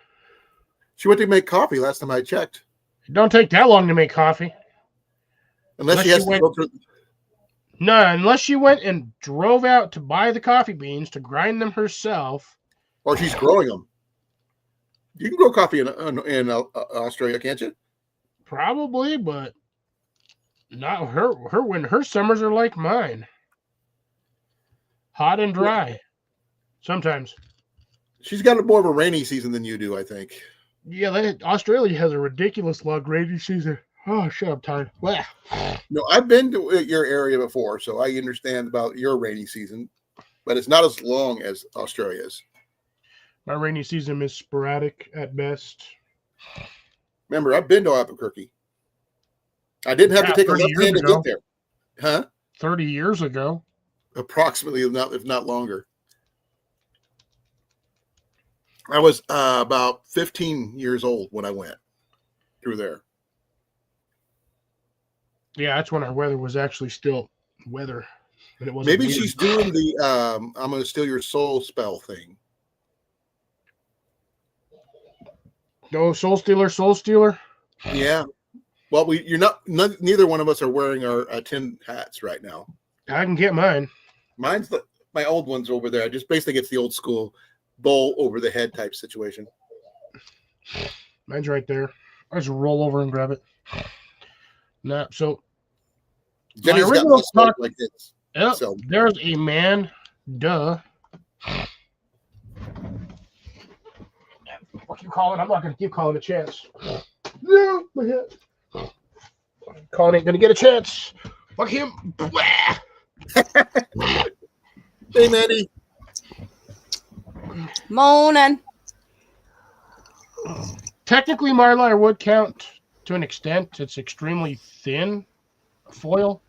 She went to make coffee last time I checked. It don't take that long to make coffee. Unless she has to go through. No, unless she went and drove out to buy the coffee beans to grind them herself. Or she's growing them. You can grow coffee in Australia, can't you? Probably, but not her. When her summers are like mine, hot and dry. Sometimes. She's got more of a rainy season than you do, I think. Yeah, Australia has a ridiculous long rainy season. Oh, shit, I'm tired. Blah. No, I've been to your area before, so I understand about your rainy season, but it's not as long as Australia's. My rainy season is sporadic at best. Remember, I've been to Albuquerque. I didn't have to take a left hand to get there. Huh? 30 years ago. Approximately, if not longer. I was about 15 years old when I went through there. Yeah, that's when our weather was actually still weather. But it wasn't Maybe weird. she's doing the I'm going to steal your soul spell thing. No, Soul Stealer. Yeah. Well, neither one of us are wearing our tin hats right now. I can get mine. Mine's my old one's over there. I just basically get the old school bowl over the head type situation. Mine's right there. I just roll over and grab it. Nah, so Jenny's got my smoke like this. Yep, so there's a man. Duh. What you call it? I'm not going to keep calling a chance. No, my head. Colin ain't going to get a chance. Fuck him. Hey, Maddie. Morning. Technically, Mylar would count to an extent. It's extremely thin foil.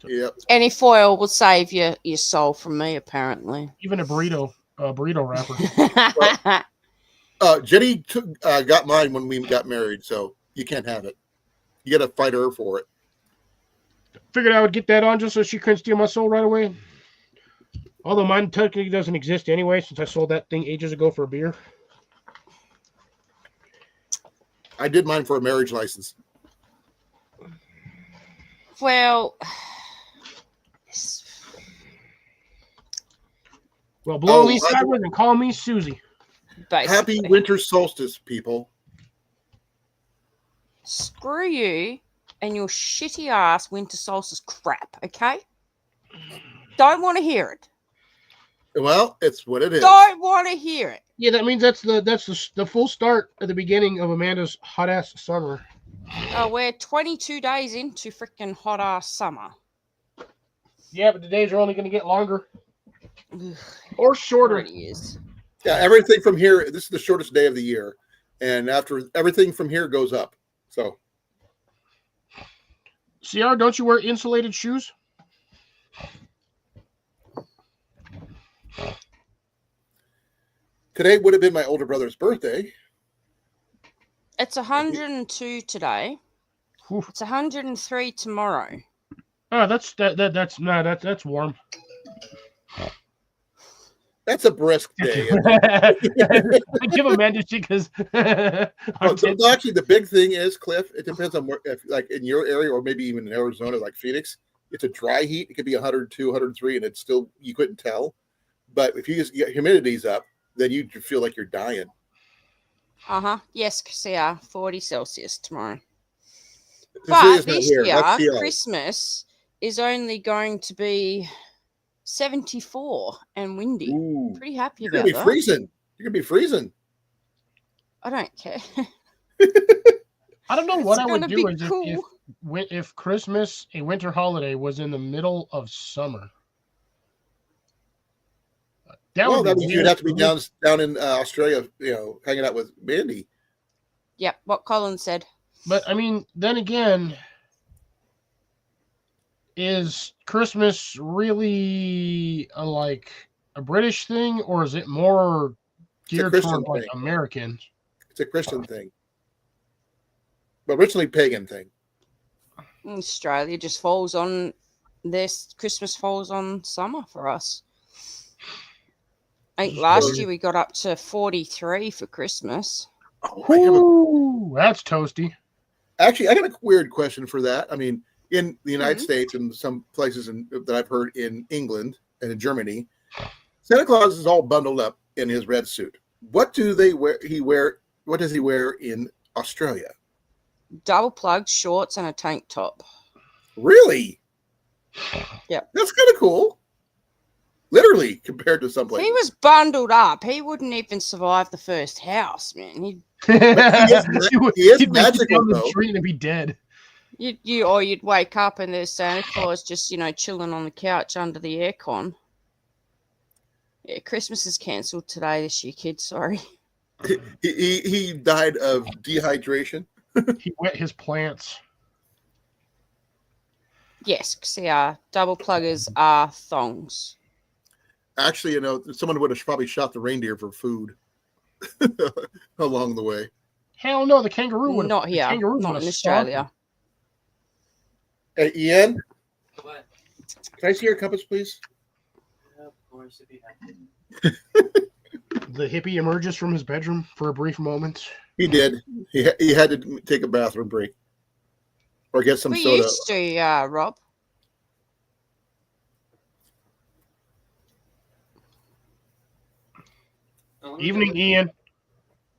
Yep. Any foil will save your soul from me, apparently. Even a burrito wrapper. Jenny got mine when we got married, so you can't have it. You got to fight her for it. Figured I would get that on just so she couldn't steal my soul right away. Although mine technically doesn't exist anyway, since I sold that thing ages ago for a beer. I did mine for a marriage license. Well, Well, blow Oh, me sideways and call me Susie. Basically. Happy winter solstice, people. Screw you and your shitty ass winter solstice crap, okay? Don't want to hear it. Well, it's what it is. Don't want to hear it. Yeah, that means that's the full start at the beginning of Amanda's hot ass summer. We're 22 days into freaking hot ass summer. Yeah, but the days are only going to get longer Ugh, or shorter. already is. Yeah, everything from here. This is the shortest day of the year, and after everything from here goes up. So, CR, don't you wear insulated shoes? today would have been my older brother's birthday. It's 102 today. Oof. It's 103 tomorrow. Oh, that's warm. That's a brisk day. I give Amanda shit because So actually, the big thing is, Cliff, it depends on where, if, like in your area or maybe even in Arizona, like Phoenix, it's a dry heat. It could be 102, 103, and it's still, you couldn't tell. But if you just get humidities up, then you feel like you're dying. Yes, CR, 40 Celsius tomorrow. Cecilia's But not this here. year, That's CL. Christmas is only going to be 74 and windy. Ooh. Pretty happy You're about gonna be that. freezing. You're gonna be freezing. I don't care. I don't know what It's I would gonna do be is cool. if Christmas, a winter holiday, was in the middle of summer. That Well, would that be means you'd weird. have to be down in Australia, hanging out with Mandy. Yep, what Colin said. But I mean, then again, is Christmas really like a British thing, or is it more geared Christian toward like thing. Americans? It's a Christian thing, but originally pagan thing. In Australia just falls on this Christmas falls on summer for us. I think last year we got up to 43 for Christmas. Ooh, that's toasty. Actually, I got a weird question for that. I mean, in the United Mhm. States and some places that I've heard in England and in Germany, Santa Claus is all bundled up in his red suit. What do they wear? What does he wear in Australia? Double plugged shorts and a tank top. Really? Yep. That's kind of cool. Literally, compared to some If places. he was bundled up, he wouldn't even survive the first house, man. he is He'd make it magical, down the though. street and be dead. You'd wake up and there's Santa Claus just, chilling on the couch under the aircon. Yeah, Christmas is cancelled today this year, kids. Sorry. He died of dehydration. He wet his plants. Yes, CR. Double pluggers are thongs. Actually, someone would have probably shot the reindeer for food along the way. Hell no, the kangaroo would. Not here. Not in Australia. Hey, Ian, What? can I see your compass, please? Of course, if you have The hippie emerges from his bedroom for a brief moment. He did. He had to take a bathroom break or get some We soda. used to, Rob. Evening, Ian.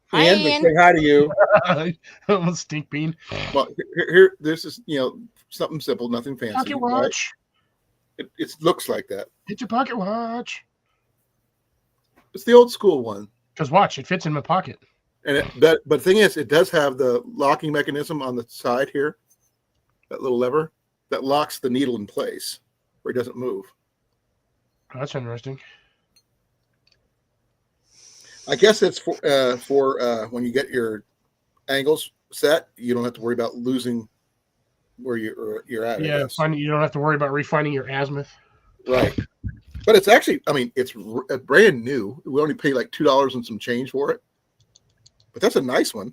Hi, Ian, Ian. say hi to you. I'm stink bean. Well, here, this is something simple, nothing fancy. Pocket right? watch. It looks like that. Get your pocket watch. It's the old school one, Because watch, it fits in my pocket. and but the thing is, it does have the locking mechanism on the side here, that little lever that locks the needle in place where it doesn't move. Oh, that's interesting. I guess it's for when you get your angles set, you don't have to worry about losing where you're at. I Yeah, guess. you don't have to worry about refining your azimuth. Right. But it's actually, it's brand new. We only pay like $2 and some change for it. But that's a nice one.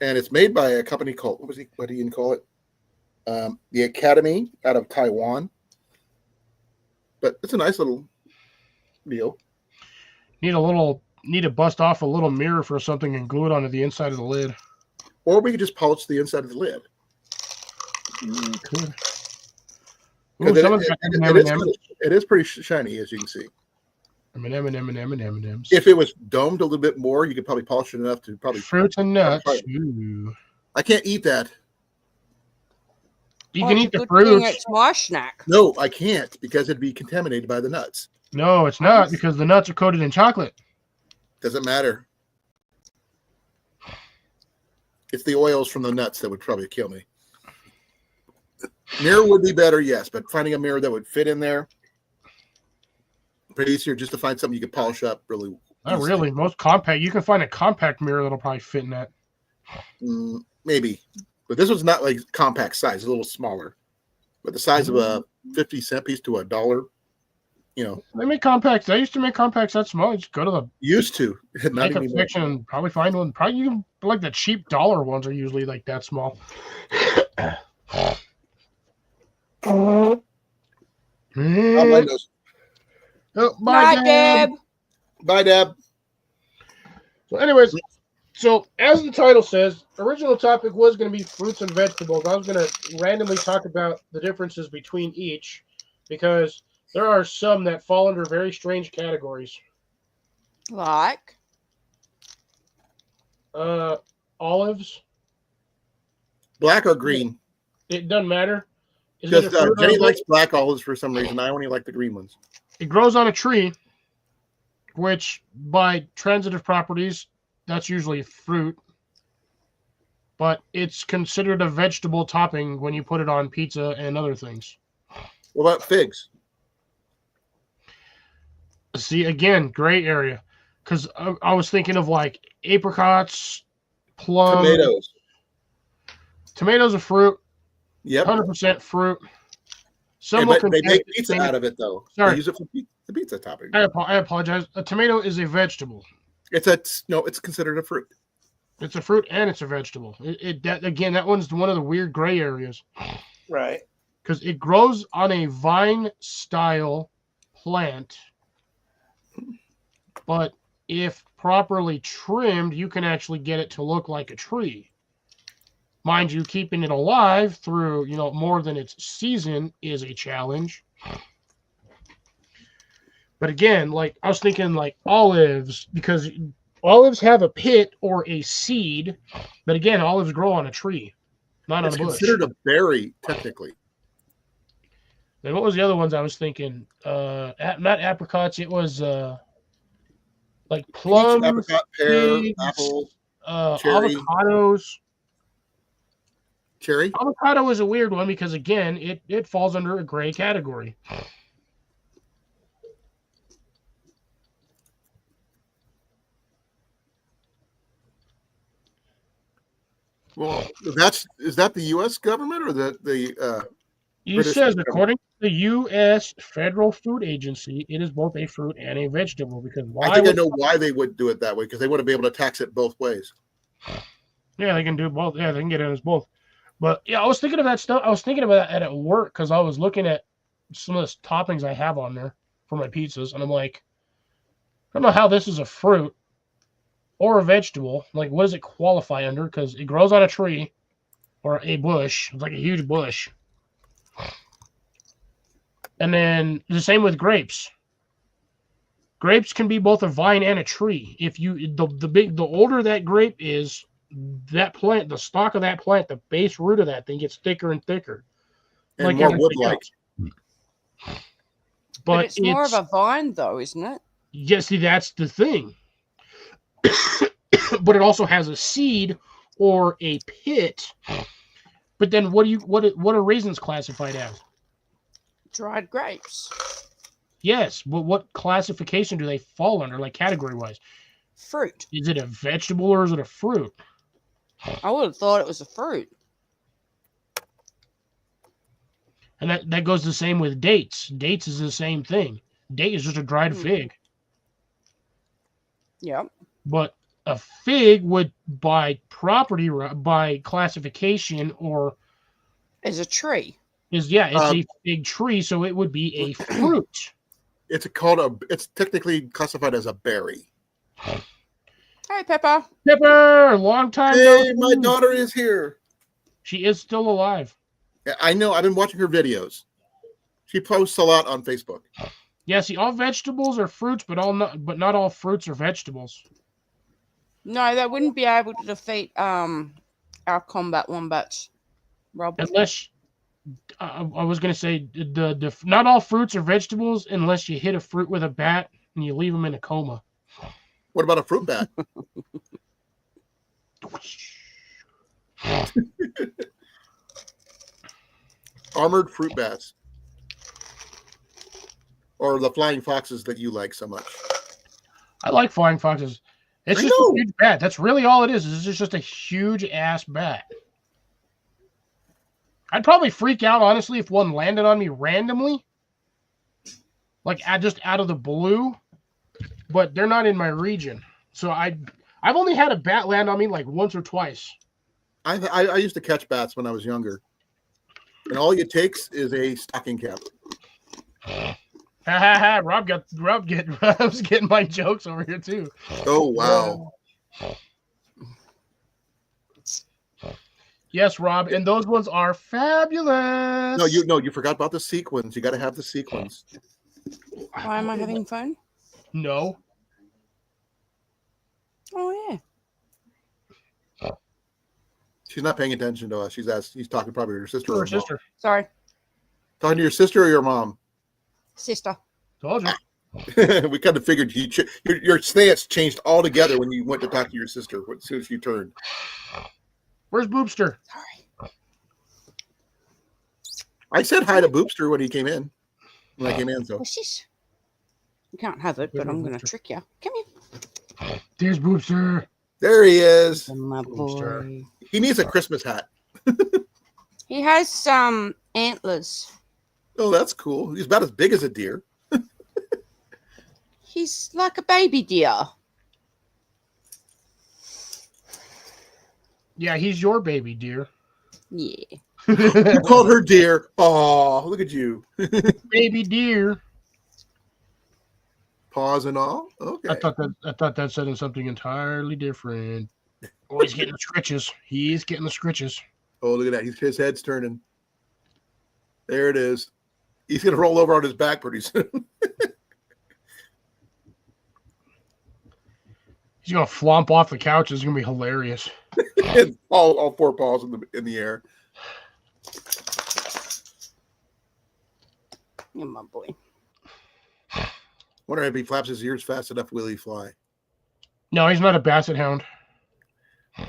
And it's made by a company called, what do you call it? The Academy out of Taiwan. But it's a nice little deal. Need to bust off a little mirror for something and glue it onto the inside of the lid. Or we could just polish the inside of the lid. Could. Ooh, It, some of them got it is M&Ms. it is pretty shiny, as you can see. M&Ms. If it was domed a little bit more, you could probably polish it enough to probably. Fruits and nuts. Probably Ooh. I can't eat that. You Oh, can it's eat a the good thing fruits. it's my snack. No, I can't because it'd be contaminated by the nuts. No, it's not because the nuts are coated in chocolate. Doesn't matter. It's the oils from the nuts that would probably kill me. Mirror would be better, yes, but finding a mirror that would fit in there, pretty easier just to find something you can polish up really. Not easily. really. Most compact. You can find a compact mirror that'll probably fit in that. Maybe, but this one's not like compact size; it's a little smaller, but the size of a 50-cent piece to $1. You know, They make compacts. They used to make compacts that small. You just go to the used to not makeup anymore. section and probably find one. Probably you can like the cheap dollar ones are usually like that small. Not my nose. Oh, Night, bye, Deb. Bye, Deb. So, anyways, so as the title says, original topic was going to be fruits and vegetables. I was going to randomly talk about the differences between each because there are some that fall under very strange categories. Like, Olives. Black or green? It doesn't matter. Is it Because a fruit or Jenny a likes black olives for some reason. I only like the green ones. It grows on a tree, which by transitive properties, that's usually fruit. But it's considered a vegetable topping when you put it on pizza and other things. What about figs? See, again, gray area. Because I was thinking of like apricots, plum. Tomatoes. Tomatoes are fruit. Yep. 100% fruit. Hey, Some but will they make contend- pizza out of it, though. Sorry. They use it for the pizza topping. I apologize. A tomato is a vegetable. It's considered a fruit. It's a fruit and it's a vegetable. That one's one of the weird gray areas. Right. Because it grows on a vine-style plant, but if properly trimmed, you can actually get it to look like a tree. Mind you, keeping it alive through, more than its season is a challenge. But again, like I was thinking like olives, because olives have a pit or a seed, but again, olives grow on a tree, not It's on a bush. considered a berry, technically. And what was the other ones I was thinking? Not apricots, it was like plums, Peach, apricot, pear, figs, apple, cherry. avocados. Cherry. Avocado is a weird one because again, it falls under a gray category. Well, is that the U.S. government or the It British says, government? according to the U.S. Federal Food Agency, it is both a fruit and a vegetable. Because I think I know why they would do it that way, because they wouldn't be able to tax it both ways. Yeah, they can do both. Yeah, they can get it as both. But yeah, I was thinking of that stuff. I was thinking about that at work because I was looking at some of the toppings I have on there for my pizzas, and I'm like, I don't know how this is a fruit or a vegetable. Like, what does it qualify under? Because it grows on a tree or a bush. It's like a huge bush. And then the same with grapes. Grapes can be both a vine and a tree. If you the older that grape is, that plant, the stalk of that plant, the base root of that thing gets thicker and thicker. And Like more everything wood-like. else. but it's more of a vine, though, isn't it? Yeah, see, that's the thing. But it also has a seed or a pit. But then what are raisins classified as? Dried grapes. Yes, but what classification do they fall under, like category-wise? Fruit. Is it a vegetable or is it a fruit? I would have thought it was a fruit. And that goes the same with dates. Dates is the same thing. Date is just a dried fig. Yep. But a fig would, by classification, or Is a tree. it's a fig tree, so it would be a fruit. It's technically classified as a berry. Hey, Pepper. Pepper, long time. Hey, no my see. daughter is here. She is still alive. I know. I've been watching her videos. She posts a lot on Facebook. Yeah, see, all vegetables are fruits, but not all fruits are vegetables. No, they wouldn't be able to defeat our combat wombats, Rob. Unless I was gonna say the not all fruits are vegetables unless you hit a fruit with a bat and you leave them in a coma. What about a fruit bat? Armored fruit bats. Or the flying foxes that you like so much. I like flying foxes. It's I just know. a huge bat. That's really all it is. It's just a huge ass bat. I'd probably freak out, honestly, if one landed on me randomly. Like, just out of the blue. But they're not in my region. So I've only had a bat land on me like once or twice. I used to catch bats when I was younger. And all it takes is a stocking cap. Ha ha ha! Rob's getting my jokes over here too. Oh, wow. Yes, Rob, and those ones are fabulous. No, you forgot about the sequins. You got to have the sequins. Why am I having fun? No. Oh yeah. She's not paying attention to us. She's talking probably to her sister. To Or her sister. Sorry, Talking to your sister or your mom? sister. Told you. We kind of figured your stance changed altogether when you went to talk to your sister as soon as you turned. Where's Boopster? Sorry. I said hi to Boopster when he came in. When I came in, so What's this? You can't have it, but I'm going to trick you. Come here. There's Boopster. there he is. My Boomster. boy. He needs a Christmas hat. He has some antlers. Oh, that's cool. He's about as big as a deer. He's like a baby deer. Yeah, he's your baby, dear. Yeah. You called her deer. Oh, look at you. Baby deer. Paws and all. Okay. I thought that said something entirely different. Oh, he's getting the scritches. He's getting the scritches. Oh, look at that. His head's turning. There it is. He's going to roll over on his back pretty soon. He's gonna flomp off the couch. It's gonna be hilarious. And all four paws in the air. Yeah, my boy. Wonder if he flaps his ears fast enough, will he fly? No, he's not a basset hound.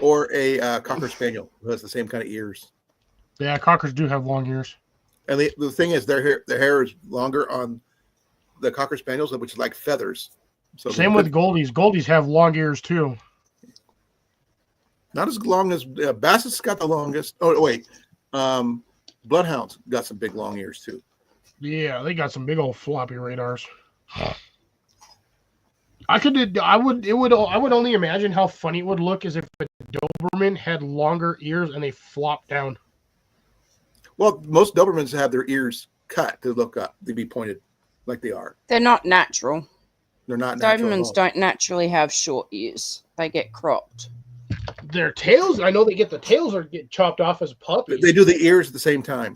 Or a Cocker Spaniel who has the same kind of ears. Yeah, cockers do have long ears. And the thing is, their hair is longer on the Cocker Spaniels, which is like feathers. So Same with Goldies. Goldies have long ears too. not as long as Bassett's got the longest. Oh wait, Bloodhounds got some big long ears too. Yeah, they got some big old floppy radars. I would only imagine how funny it would look as if a Doberman had longer ears and they flopped down. Well, most Dobermans have their ears cut to look up, to be pointed like they are. They're not natural. They're not natural. Dobermans don't naturally have short ears. They get cropped. Their tails, I know they get the tails or get chopped off as puppies. They do the ears at the same time.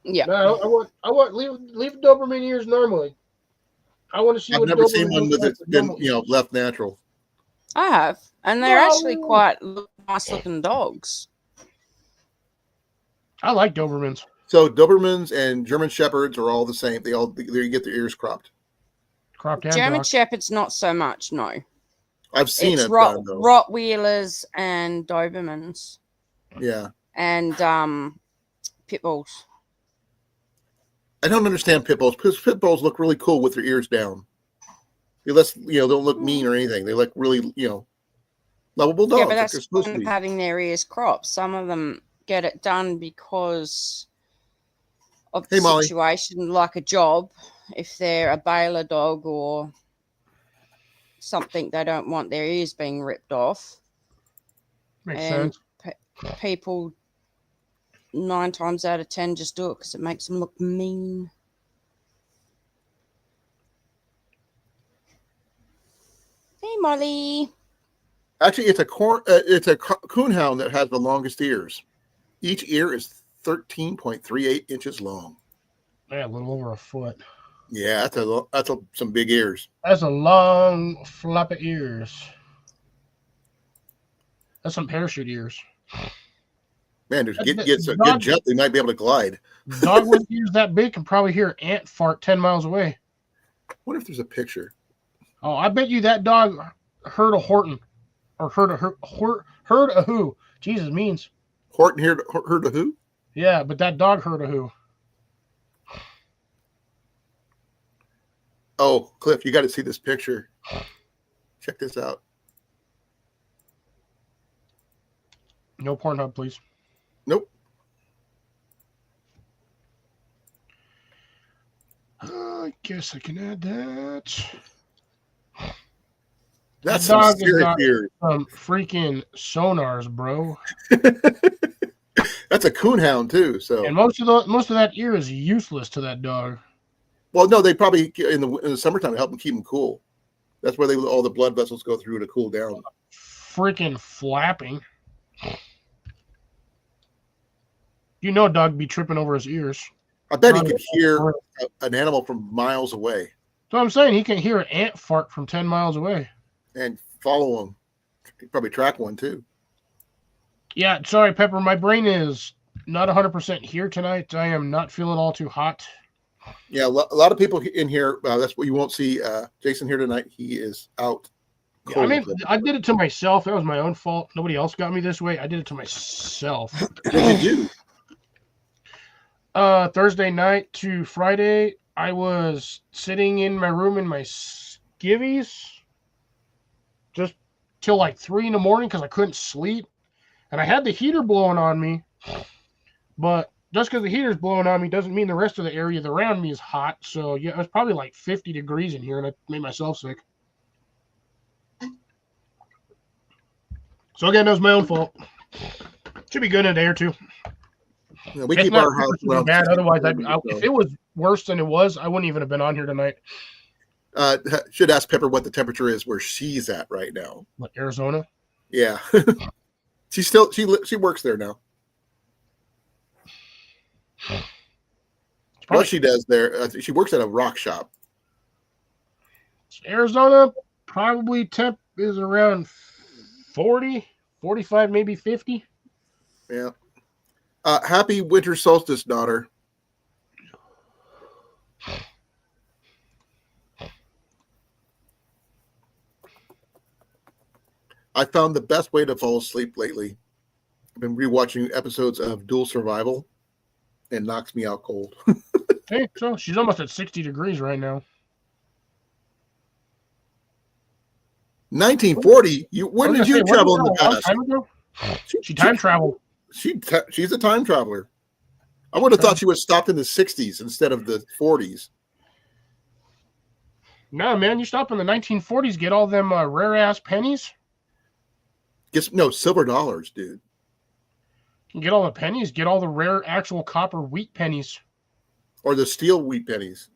Yeah. No, I want leave Doberman ears normally. I want to see I've what never Doberman seen one looks with like it been, left natural. I have. And they're Well- actually quite nice looking dogs. I like Dobermans. So Dobermans and German Shepherds are all the same. They get their ears cropped. Cropped down German dogs. Shepherds, not so much, no. I've seen It's it done though. Rottweilers and Dobermans Yeah, and pit bulls. I don't understand pit bulls because pit bulls look really cool with their ears down. They don't look mean or anything. They look really lovable dogs. Yeah, but like that's they're supposed to be. having their ears cropped. Some of them get it done because of the Hey, Molly. situation, like a job. If they're a baler dog or something, they don't want their ears being ripped off. Makes And sense. People 9 times out of 10 just do it because it makes them look mean. Hey, Molly. Actually, it's a coonhound that has the longest ears. Each ear is 13.38 inches long. Yeah, a little over a foot. Yeah, that's some big ears. That's a long flap of ears. That's some parachute ears. Man, just That gets a good dog, jump, they might be able to glide. dog with ears that big can probably hear an ant fart 10 miles away. I wonder if there's a picture. Oh, I bet you that dog heard a Horton or heard a who. Jesus means. Horton heard a who? Yeah, but that dog heard a who. Oh, Cliff, you got to see this picture. Check this out. No Pornhub, please. Nope. I guess I can add that. That's That dog some has serious got ears. some freaking sonars, bro. That's a coonhound too. So, And most of that ear is useless to that dog. well, no, they probably in the summertime help them keep them cool. That's where all the blood vessels go through to cool down. Freaking flapping. You know, dog be tripping over his ears. I bet he could hear an animal from miles away So I'm saying he can hear an ant fart from 10 miles away. and follow them. He'd probably track one too. Yeah, sorry, Pepper. My brain is not 100% here tonight. I am not feeling all too hot. Yeah, a lot of people in here. That's what you won't see. Jason here tonight. He is out. Yeah, I mean, I did it to myself. That was my own fault. Nobody else got me this way. I did it to myself. What did you do? Thursday night to Friday, I was sitting in my room in my skivvies just till like 3 in the morning because I couldn't sleep. And I had the heater blowing on me. But just because the heater's blowing on me doesn't mean the rest of the area around me is hot. So, yeah, it was probably like 50 degrees in here, and I made myself sick. So, again, that was my own fault. Should be good in a day or two. Yeah, we It's keep not our house super around. bad. 60 Otherwise, degrees, if it was worse than it was, I wouldn't even have been on here tonight. Should ask Pepper what the temperature is where she's at right now. Like Arizona. Yeah, she works there now. What she does there, she works at a rock shop. Arizona, probably temp is around 40, 45, maybe 50. Yeah. Happy winter solstice, daughter. I found the best way to fall asleep lately. I've been rewatching episodes of Dual Survival and knocks me out cold. Hey, so she's almost at 60 degrees right now. 1940. When did you travel in the past? Time ago? She time traveled. She's a time traveler. I would have thought she would have stopped in the 60s instead of the 40s. No, man, you stop in the 1940s, get all them rare ass pennies. No, silver dollars, dude. You can get all the pennies, get all the rare actual copper wheat pennies. Or the steel wheat pennies.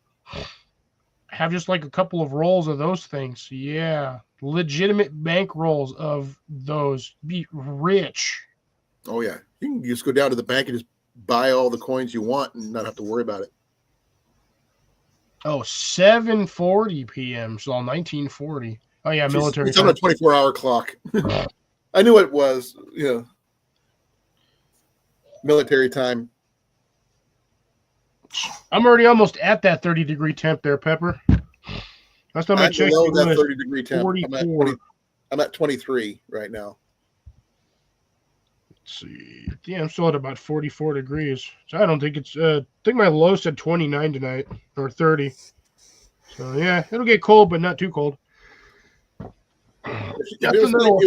Have just like a couple of rolls of those things. Yeah. Legitimate bank rolls of those. Be rich. Oh, yeah. You can just go down to the bank and just buy all the coins you want and not have to worry about it. Oh, 7:40 p.m. So 1940. Oh, yeah, military. It's on a 24-hour clock. I knew it was, military time. I'm already almost at that 30-degree temp there, Pepper. Last time I checked, below it that was 30-degree temp. 44. I'm at 23 right now. Let's see. Yeah, I'm still at about 44 degrees. So I don't think it's. I think my low said 29 tonight or 30. So yeah, it'll get cold, but not too cold. Nothing that'll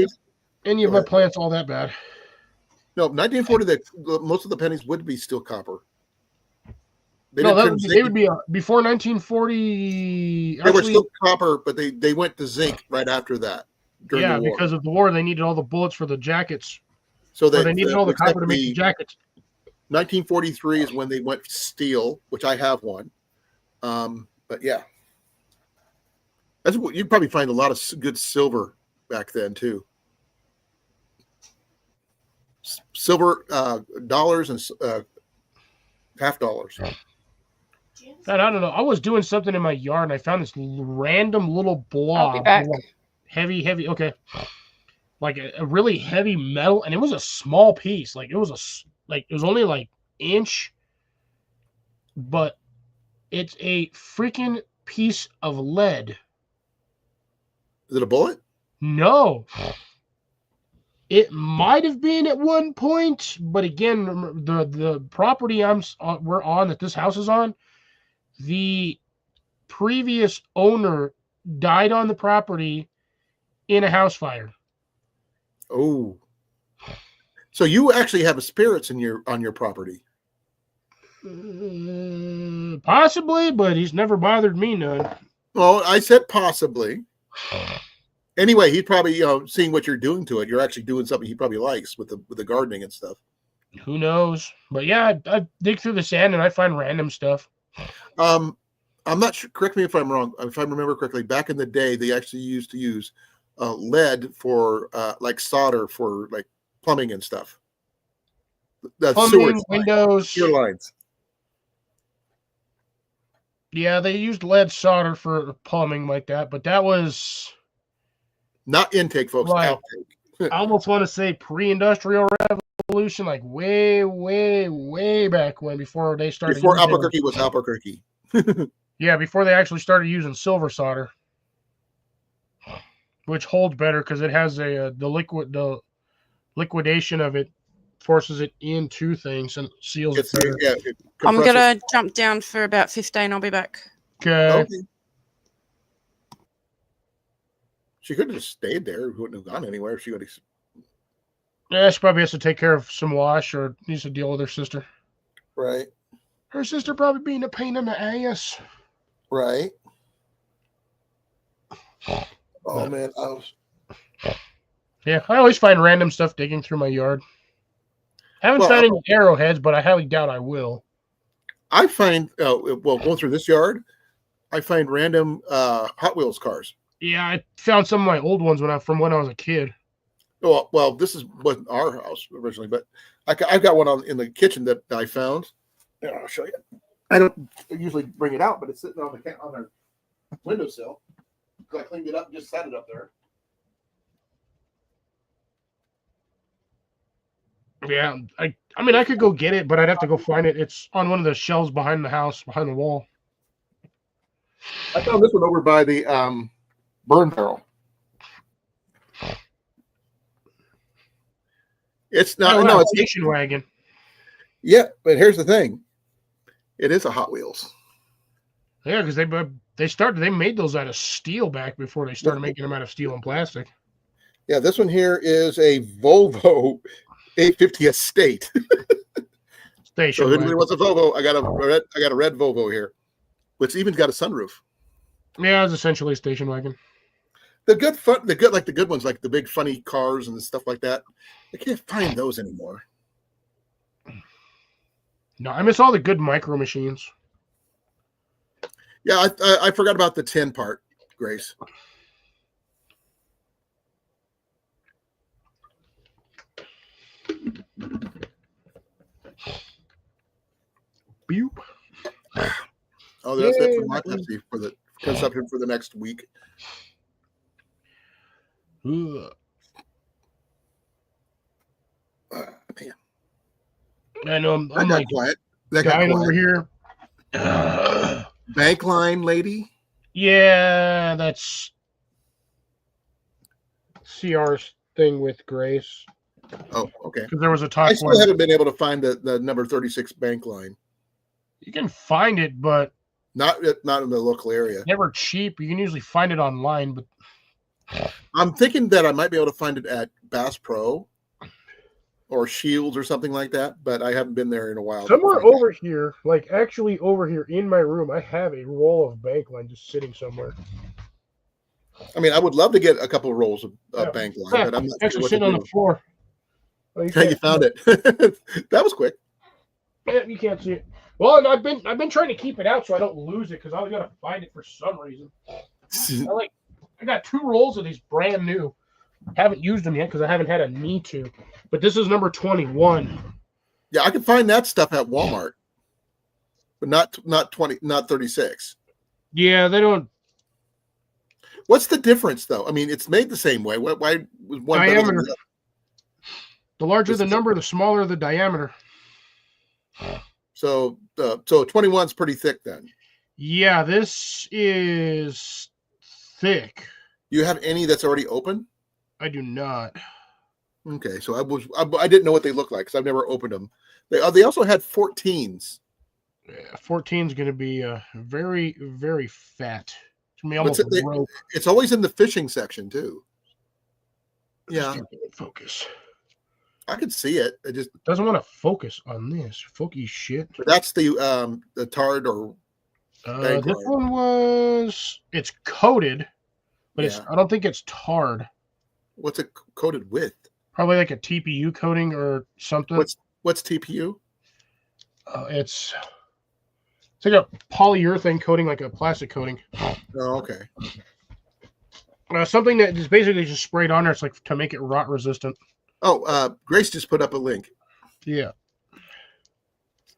any of my plants all that bad. No, 1940. Most of the pennies would be still copper. They would be before 1940. They were still copper, but they went to zinc right after that. Yeah, because of the war, they needed all the bullets for the jackets. So they needed all the copper to make the jackets. 1943 is when they went steel, which I have one. But yeah, that's what you'd probably find a lot of good silver back then too. Silver dollars and half dollars. God, I don't know. I was doing something in my yard and I found this random little blob. I'll be back. Like heavy. Okay. Like a really heavy metal, and it was a small piece. Like it was only like inch, but it's a freaking piece of lead. Is it a bullet? No. It might have been at one point, but again, the property we're on that this house is on, the previous owner died on the property in a house fire. Oh. So you actually have spirits on your property? Possibly, but he's never bothered me none. Well, I said possibly. Anyway, he's probably seeing what you're doing to it. You're actually doing something he probably likes with the gardening and stuff. Who knows? But yeah, I dig through the sand and I find random stuff. I'm not sure. Correct me if I'm wrong. If I remember correctly, back in the day, they actually used to use lead for like solder for like plumbing and stuff. The Plumbing, windows, sewer lines. Yeah, they used lead solder for plumbing like that, but that was not intake, folks. Like, outtake. I almost want to say pre-industrial revolution, like way back when, before they started. Before Albuquerque was Albuquerque. Yeah, before they actually started using silver solder, which holds better because it has the liquidation of it forces it into things and seals it better. Yeah, I'm gonna jump down for about 15. I'll be back. Okay. She could have just stayed there. Wouldn't have gone anywhere. She would have. Yeah, she probably has to take care of some wash or needs to deal with her sister. Right. Her sister probably being a pain in the ass. Right. Oh man, Yeah, I always find random stuff digging through my yard. I haven't found any arrowheads, but I highly doubt I will. I find, going through this yard, I find random Hot Wheels cars. Yeah, I found some of my old ones from when I was a kid. Well, this wasn't our house originally, but I've got one in the kitchen that I found. Yeah, I'll show you. I don't usually bring it out, but it's sitting on our windowsill. I cleaned it up and just set it up there. Yeah, I mean, I could go get it, but I'd have to go find it. It's on one of the shelves behind the house, behind the wall. I found this one over by the burn barrel. It's not. No, it's a station wagon. Yeah, but here's the thing. It is a Hot Wheels. Yeah, because they made those out of steel back before they started making them out of steel and plastic. Yeah, this one here is a Volvo 850 Estate. Station. So if anybody wants a Volvo, I got a red Volvo here, which even got a sunroof. Yeah, it's essentially a station wagon. The good ones, like the big funny cars and stuff like that. I can't find those anymore. No, I miss all the good micro machines. Yeah, I forgot about the 10 part, Grace. Boop. Oh, that's it for my Pepsi for the consumption for the next week. Man. I know I'm like quiet. dying over here. Bank line lady. Yeah, that's CR's thing with Grace. Oh, okay. Because there was a talk. I still haven't been able to find the number 36 bank line. You can find it, but not in the local area. Never cheap. You can usually find it online, but I'm thinking that I might be able to find it at Bass Pro or Shields or something like that, but I haven't been there in a while. Somewhere over here, like actually over here in my room, I have a roll of bank line just sitting somewhere. I mean, I would love to get a couple of rolls of bank line, but I'm not actually sitting on the floor. Oh, you found it. That was quick. Yeah, you can't see it. Well, and I've been trying to keep it out so I don't lose it because I gotta find it for some reason. I got 2 rolls of these brand new. Haven't used them yet because I haven't had a need to. But this is number 21. Yeah, I can find that stuff at Walmart. but not 20, not 36. Yeah, they don't. What's the difference, though? I mean, it's made the same way. Why was one better than Diameter. the other? The larger This the is- number, the smaller the diameter. So 21's pretty thick then. Yeah, this is thick. You have any that's already open? I do not. Okay, so I didn't know what they look like because I've never opened them. They also had 14s. 14 is going to be very, very fat. It's going to be What's almost it- rope. It's always in the fishing section too. Yeah, Focus. I could see it. It just Doesn't want to focus on this. Focus shit. but that's the tard or bank This line. one it's coated, but Yeah. I don't think it's tarred. What's it coated with? Probably like a TPU coating or something. What's TPU? It's like a polyurethane coating, like a plastic coating. Oh, okay. Something that is basically just sprayed on there. It's like to make it rot resistant. Oh, Grace just put up a link. Yeah.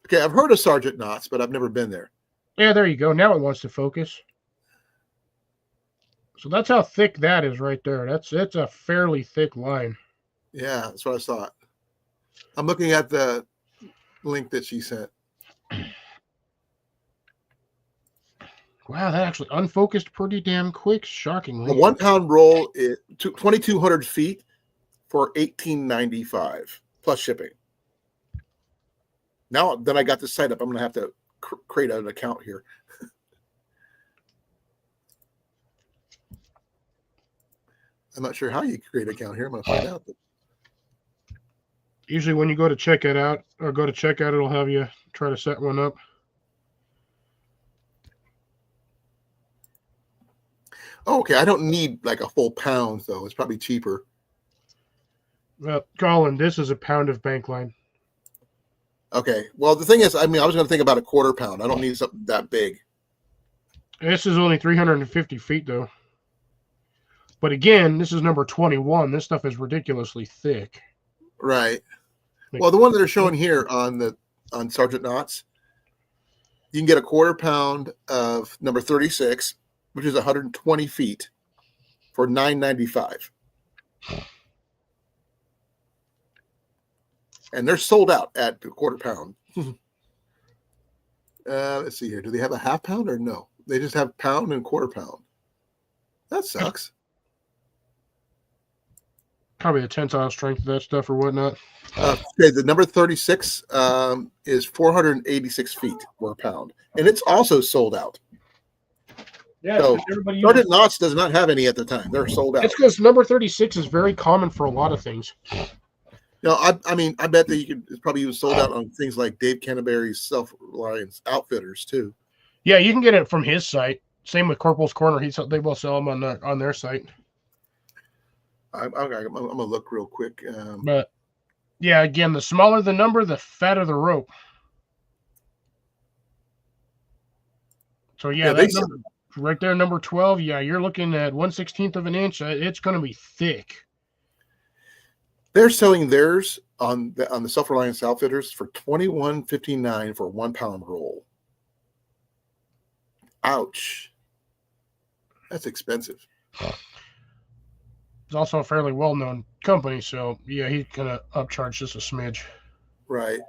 Okay, I've heard of Sergeant Knott's, but I've never been there. Yeah, there you go. Now it wants to focus. So that's how thick that is right there. It's a fairly thick line. Yeah, that's what I thought. I'm looking at the link that she sent. Wow, that actually unfocused pretty damn quick. Shockingly. The 1 pound roll is 2,200 feet for $18.95 plus shipping. Now, then I got the site up. I'm going to have to create an account here. I'm not sure how you create an account here. I'm going to find out. Usually when you go to check it out or go to checkout, it'll have you try to set one up. Oh, okay. I don't need like a full pound, though. It's probably cheaper. Well, Colin, this is a pound of bank line. Okay. Well, the thing is, I mean, I was going to think about a 1/4 pound. I don't need something that big. This is only 350 feet, though. But again, this is number 21. This stuff is ridiculously thick. Right. Well, the one that are showing here on Sergeant Knott's, you can get a 1/4 pound of number 36, which is 120 feet, for $9.95. And they're sold out at the 1/4 pound. Let's see here. Do they have a 1/2 pound or no? They just have pound and 1/4 pound. That sucks. Probably a tensile strength of that stuff or whatnot. Okay, the number 36 is 486 feet per pound, and it's also sold out. Yeah, So, everybody Sergeant Knott's does not have any at the time. They're sold out. It's because number 36 is very common for a lot of things. No, I mean, I bet that you could. It's probably even sold out on things like Dave Canterbury's Self-Reliance Outfitters too. Yeah, you can get it from his site. Same with Corporal's Corner. They will sell them on their site. I'm gonna look real quick. But yeah, again, the smaller the number, the fatter the rope. So yeah, they that number, right there, number 12. Yeah, you're looking at 1/16 of an inch. It's going to be thick. They're selling theirs on the Self-Reliance Outfitters for $21.59 for a 1 pound roll. Ouch, that's expensive. It's also a fairly well-known company, so yeah, he's going to upcharge just a smidge. Right.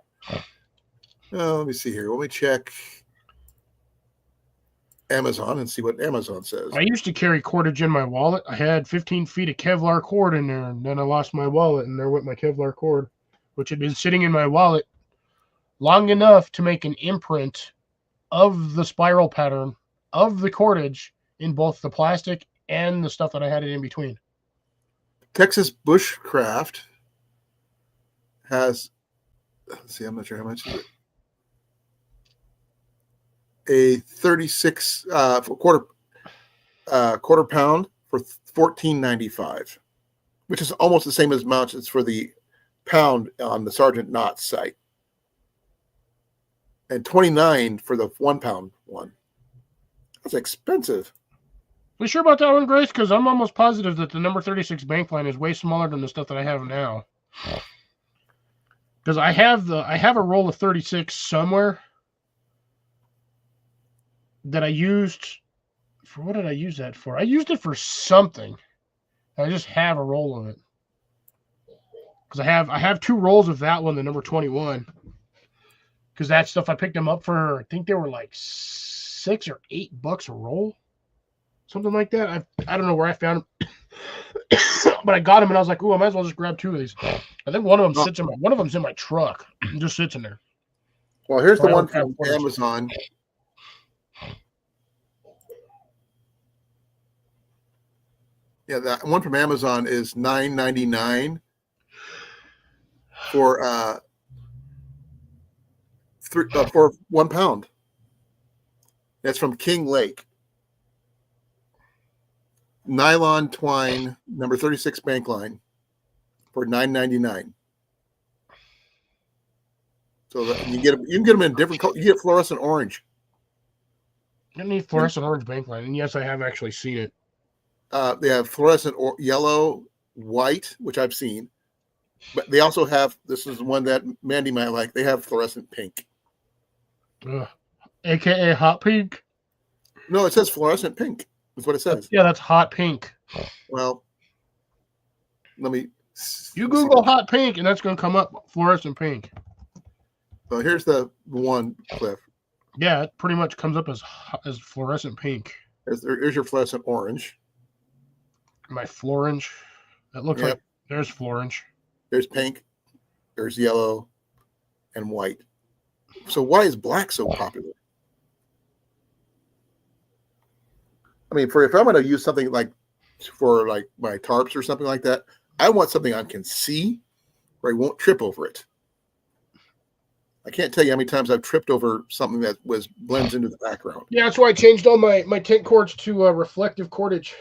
Let me see here. Let me check Amazon and see what Amazon says. I used to carry cordage in my wallet. I had 15 feet of Kevlar cord in there, and then I lost my wallet, and there went my Kevlar cord, which had been sitting in my wallet long enough to make an imprint of the spiral pattern of the cordage in both the plastic and the stuff that I had it in between. Texas Bushcraft has, let's see, I'm not sure how much is it. A 36 quarter pound for $14.95, which is almost the same as much as for the pound on the Sergeant Knott's site, and $29 for the 1 pound one. That's expensive. You sure about that one, Grace? Because I'm almost positive that the number 36 bank line is way smaller than the stuff that I have now. Because I have a roll of 36 somewhere. that I used for what did I use that for? I used it for something. I just have a roll of it. Because I have 2 rolls of that one, the number 21. Because that stuff I picked them up for, I think they were like $6 or $8 a roll. Something like that. I don't know where I found them. But I got them and I was like, ooh, I might as well just grab 2 of these. I think one of them one of them's in my truck. It just sits in there. Well, here's the I one don't have from footage. Amazon. Yeah, that one from Amazon is $9.99 for for 1 pound. That's from King Lake. Nylon twine, number 36 bank line for $9.99. So you can get them in different colors. You get fluorescent orange. I need fluorescent orange bank line. And yes, I have actually seen it. They have fluorescent yellow, white, which I've seen. But they also have, this is one that Mandy might like, they have fluorescent pink. AKA hot pink. No, it says fluorescent pink. That's what it says. Yeah, that's hot pink. Well, let me. You Google hot pink, and that's going to come up fluorescent pink. So here's the one, Cliff. Yeah, it pretty much comes up as fluorescent pink. Here's your fluorescent orange. My florange. That looks like there's florange. There's pink. There's yellow, and white. So why is black so popular? I mean, if I'm going to use something like for like my tarps or something like that, I want something I can see where I won't trip over it. I can't tell you how many times I've tripped over something that blends into the background. Yeah, that's why I changed all my tent cords to reflective cordage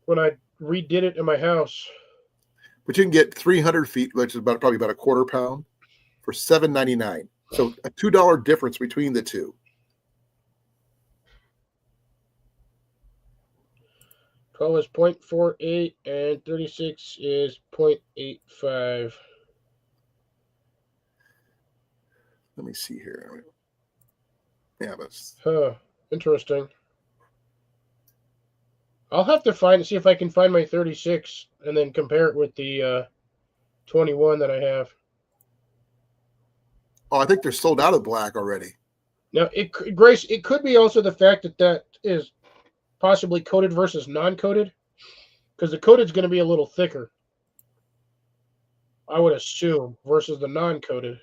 when I redid it in my house. But you can get 300 feet, which is probably about a quarter pound, for $7.99. So a $2 difference between the two. 12 is 0.48 and 36 is 0.85. Let me see here. Yeah, that's interesting. I'll have to see if I can find my 36 and then compare it with the 21 that I have. Oh, I think they're sold out of black already. Now, Grace, it could be also the fact that is possibly coated versus non-coated, because the coated is going to be a little thicker, I would assume, versus the non-coated.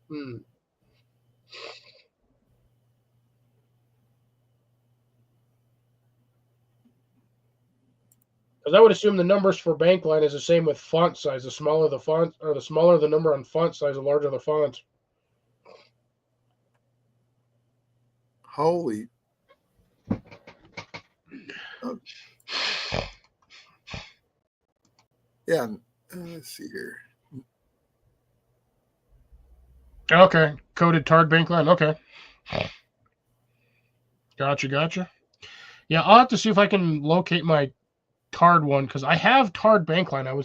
Because I would assume the numbers for bank line is the same with font size. The smaller the font, or the smaller the number on font size, the larger the font. Holy. Yeah. Let's see here. Okay. Coated tarred bank line. Okay. Gotcha. Yeah, I'll have to see if I can locate my tarred one, because I have tarred bank line. Now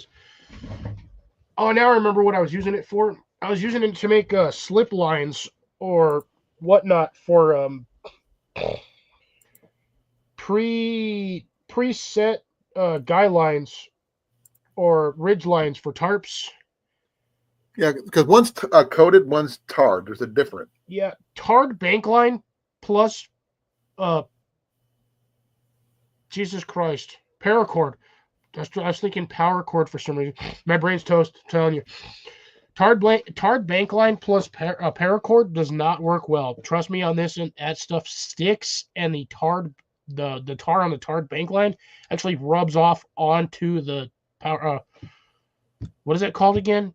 I remember what I was using it for. I was using it to make slip lines or whatnot for preset guy lines or ridge lines for tarps. Yeah, because one's coated, one's tarred. There's a difference. Yeah, tarred bank line plus Jesus Christ, paracord. I was thinking power cord for some reason. My brain's toast, I'm telling you. Tarred bank line plus paracord does not work well. Trust me on this, and that stuff sticks, and the tar on the tarred bank line actually rubs off onto the power. What is that called again?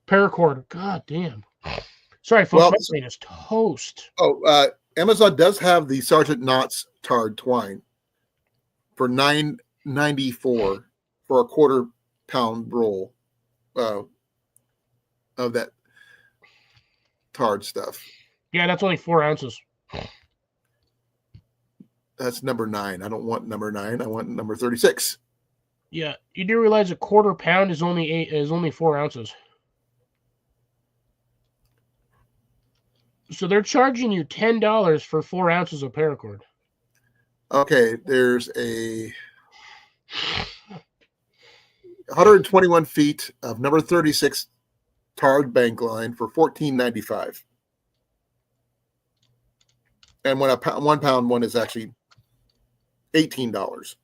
Paracord. God damn. Sorry, folks. My brain is toast. Oh, Amazon does have the Sergeant Knott's tarred twine for $9.94 for a quarter pound roll of that tarred stuff. Yeah, that's only 4 ounces. That's number 9. I don't want number 9. I want number 36. Yeah, you do realize a quarter pound is only 4 ounces. So they're charging you $10 for 4 ounces of paracord. Okay, there's a 121 feet of number 36 tarred bank line for $14.95. And when a 1 pound one is actually $18.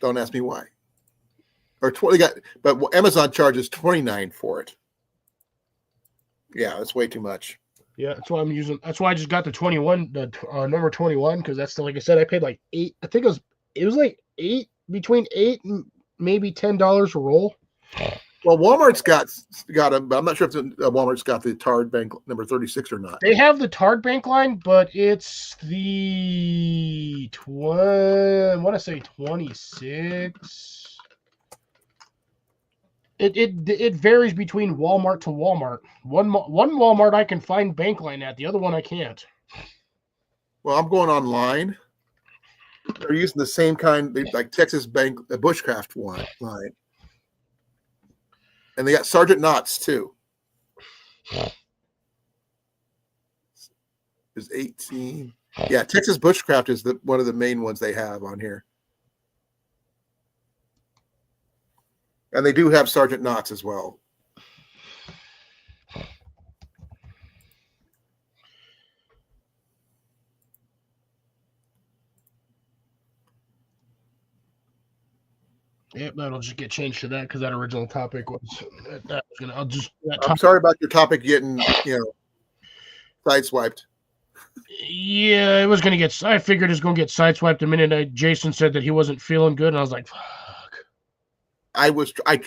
Don't ask me why. Or 20 but Amazon charges $29 for it. Yeah, that's way too much. Yeah, that's why I'm using. That's why I just got the 21, the number 21, because that's the, like I said, I paid like $8. I think it was like between $8 and maybe $10 a roll. Well, Walmart's got them, but I'm not sure if Walmart's got the tarred bank number 36 or not. They have the tarred bank line, but it's the I want to say 26. It varies between Walmart to Walmart. One Walmart I can find bank line at, the other one I can't. Well, I'm going online. They're using the same kind, like Texas Bank, the Bushcraft line. And they got Sergeant Knott's too. Is 18. Yeah, Texas Bushcraft is one of the main ones they have on here. And they do have Sergeant Knott's as well. Yep, that'll just get changed to that because that original topic was that was gonna. I'm sorry about your topic getting sideswiped. Yeah, it was gonna get. I figured it was gonna get sideswiped the minute Jason said that he wasn't feeling good, and I was like, "Fuck." I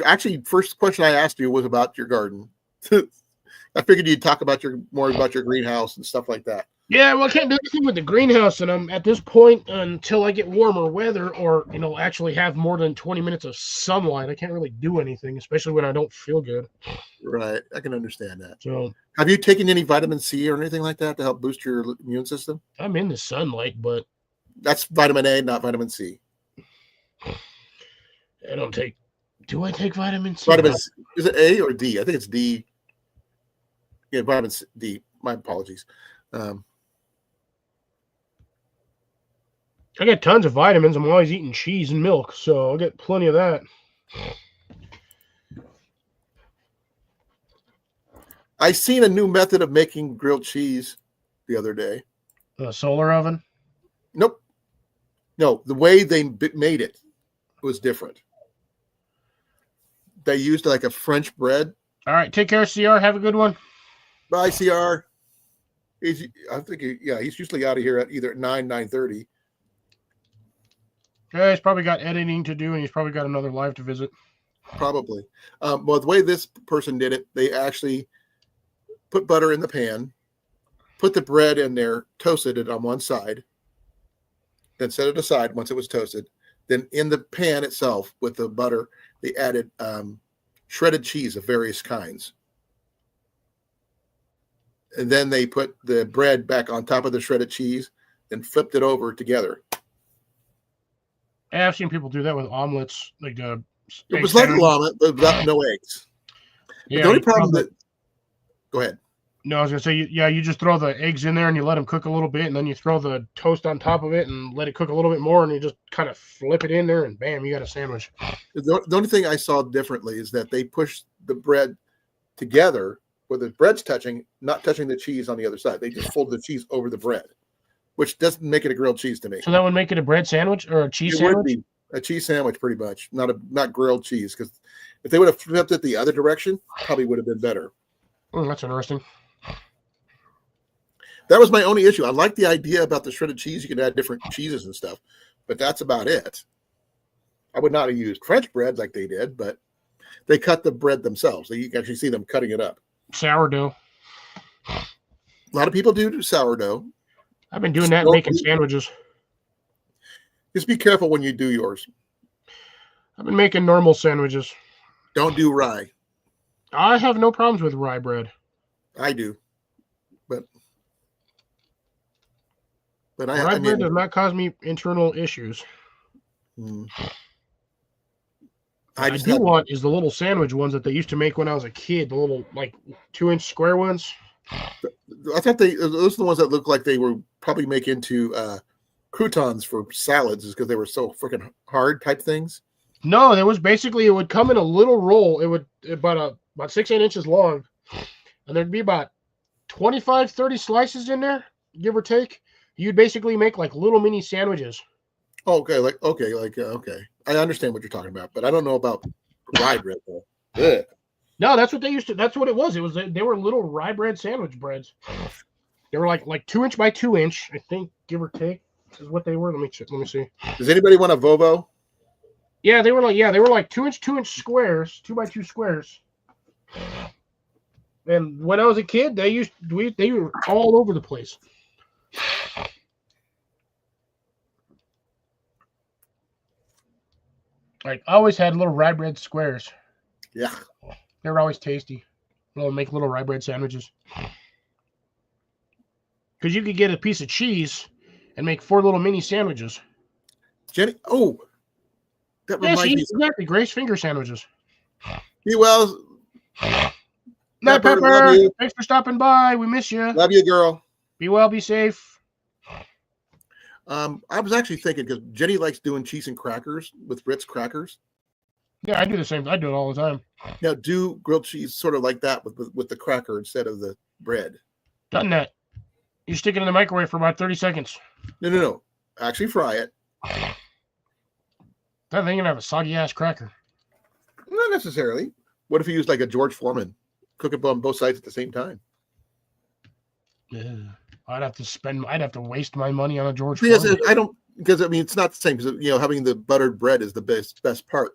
actually first question I asked you was about your garden. I figured you'd talk about more about your greenhouse and stuff like that. Yeah, well, I can't do anything with the greenhouse, and I'm at this point until I get warmer weather, or actually have more than 20 minutes of sunlight. I can't really do anything, especially when I don't feel good. Right, I can understand that. So, have you taken any vitamin C or anything like that to help boost your immune system? I'm in the sunlight, but that's vitamin A, not vitamin C. I don't take. Do I take vitamin C? Vitamin C, is it A or D? I think it's D. Yeah, vitamin C, D. My apologies. I get tons of vitamins. I'm always eating cheese and milk, so I get plenty of that. I seen a new method of making grilled cheese the other day. A solar oven? Nope. No, the way they made it was different. They used like a French bread. All right, take care, CR. Have a good one. Bye, CR. He's usually out of here at either 9:30. Yeah, he's probably got editing to do, and he's probably got another live to visit. Probably. Well, the way this person did it, they actually put butter in the pan, put the bread in there, toasted it on one side, then set it aside once it was toasted. Then in the pan itself with the butter, they added shredded cheese of various kinds. And then they put the bread back on top of the shredded cheese and flipped it over together. I've seen people do that with omelets. It was like an omelet, but without no eggs. Yeah, the only problem go ahead. No, I was gonna say, you just throw the eggs in there and you let them cook a little bit, and then you throw the toast on top of it and let it cook a little bit more, and you just kind of flip it in there, and bam, you got a sandwich. The only thing I saw differently is that they push the bread together where the bread's touching, not touching the cheese on the other side. They just fold the cheese over the bread, which doesn't make it a grilled cheese to me. So that would make it a bread sandwich or a cheese sandwich? Would be a cheese sandwich, pretty much, not grilled cheese. Because if they would have flipped it the other direction, probably would have been better. That's interesting. That was my only issue. I like the idea about the shredded cheese. You can add different cheeses and stuff, but that's about it. I would not have used French bread like they did, but they cut the bread themselves. So you can actually see them cutting it up. Sourdough. A lot of people do sourdough. I've been doing that, making sandwiches. Just be careful when you do yours. I've been making normal sandwiches. Don't do rye. I have no problems with rye bread. I do. But rye bread does not cause me internal issues. I do want is the little sandwich ones that they used to make when I was a kid, the little 2-inch square ones. I thought those are the ones that looked like they were probably make into croutons for salads, is because they were so freaking hard type things. No, there was basically, it would come in a little roll. It would about 6-8 inches long, and there'd be about 25, 30 slices in there, give or take. You'd basically make like little mini sandwiches. Okay, okay. I understand what you're talking about, but I don't know about rye bread though. Ugh. No, that's what they used to. That's what it was. They were little rye bread sandwich breads. They were like 2-inch by 2-inch, I think, give or take, is what they were. Let me check. Let me see. Does anybody want a Vovo? Yeah, they were like 2-inch squares, 2x2 squares. And when I was a kid, they were all over the place. Like, I always had little rye bread squares. Yeah. They were always tasty. Make little rye bread sandwiches. Because you could get a piece of cheese and make 4 little mini sandwiches. Jenny, that reminds me. Exactly. Grace finger sandwiches. Be well. Night, Pepper, love Pepper. you. Thanks for stopping by. We miss you. Love you, girl. Be well, be safe. I was actually thinking, because Jenny likes doing cheese and crackers with Ritz crackers. Yeah, I do the same. I do it all the time. Now, do grilled cheese sort of like that with the cracker instead of the bread. Done that. You stick it in the microwave for about 30 seconds. No. Actually, fry it. That thing gonna have a soggy ass cracker. Not necessarily. What if you use like a George Foreman? Cook it on both sides at the same time. Yeah. I'd have to waste my money on a George Yes, Foreman. I don't, because I mean it's not the same, because having the buttered bread is the best part.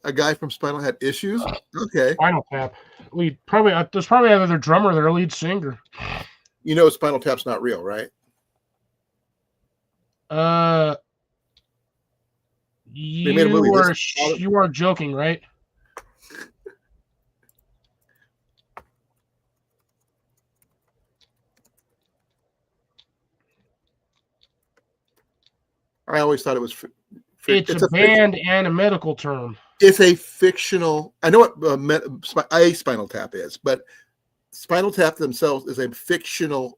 A guy from Spinal had issues. Okay. Spinal Tap. There's probably either drummer or their lead singer. Spinal Tap's not real, right? They made a movie. You are joking, right? I always thought it was. It's a band and a medical term. It's a fictional. I know what Spinal Tap is, but Spinal Tap themselves is a fictional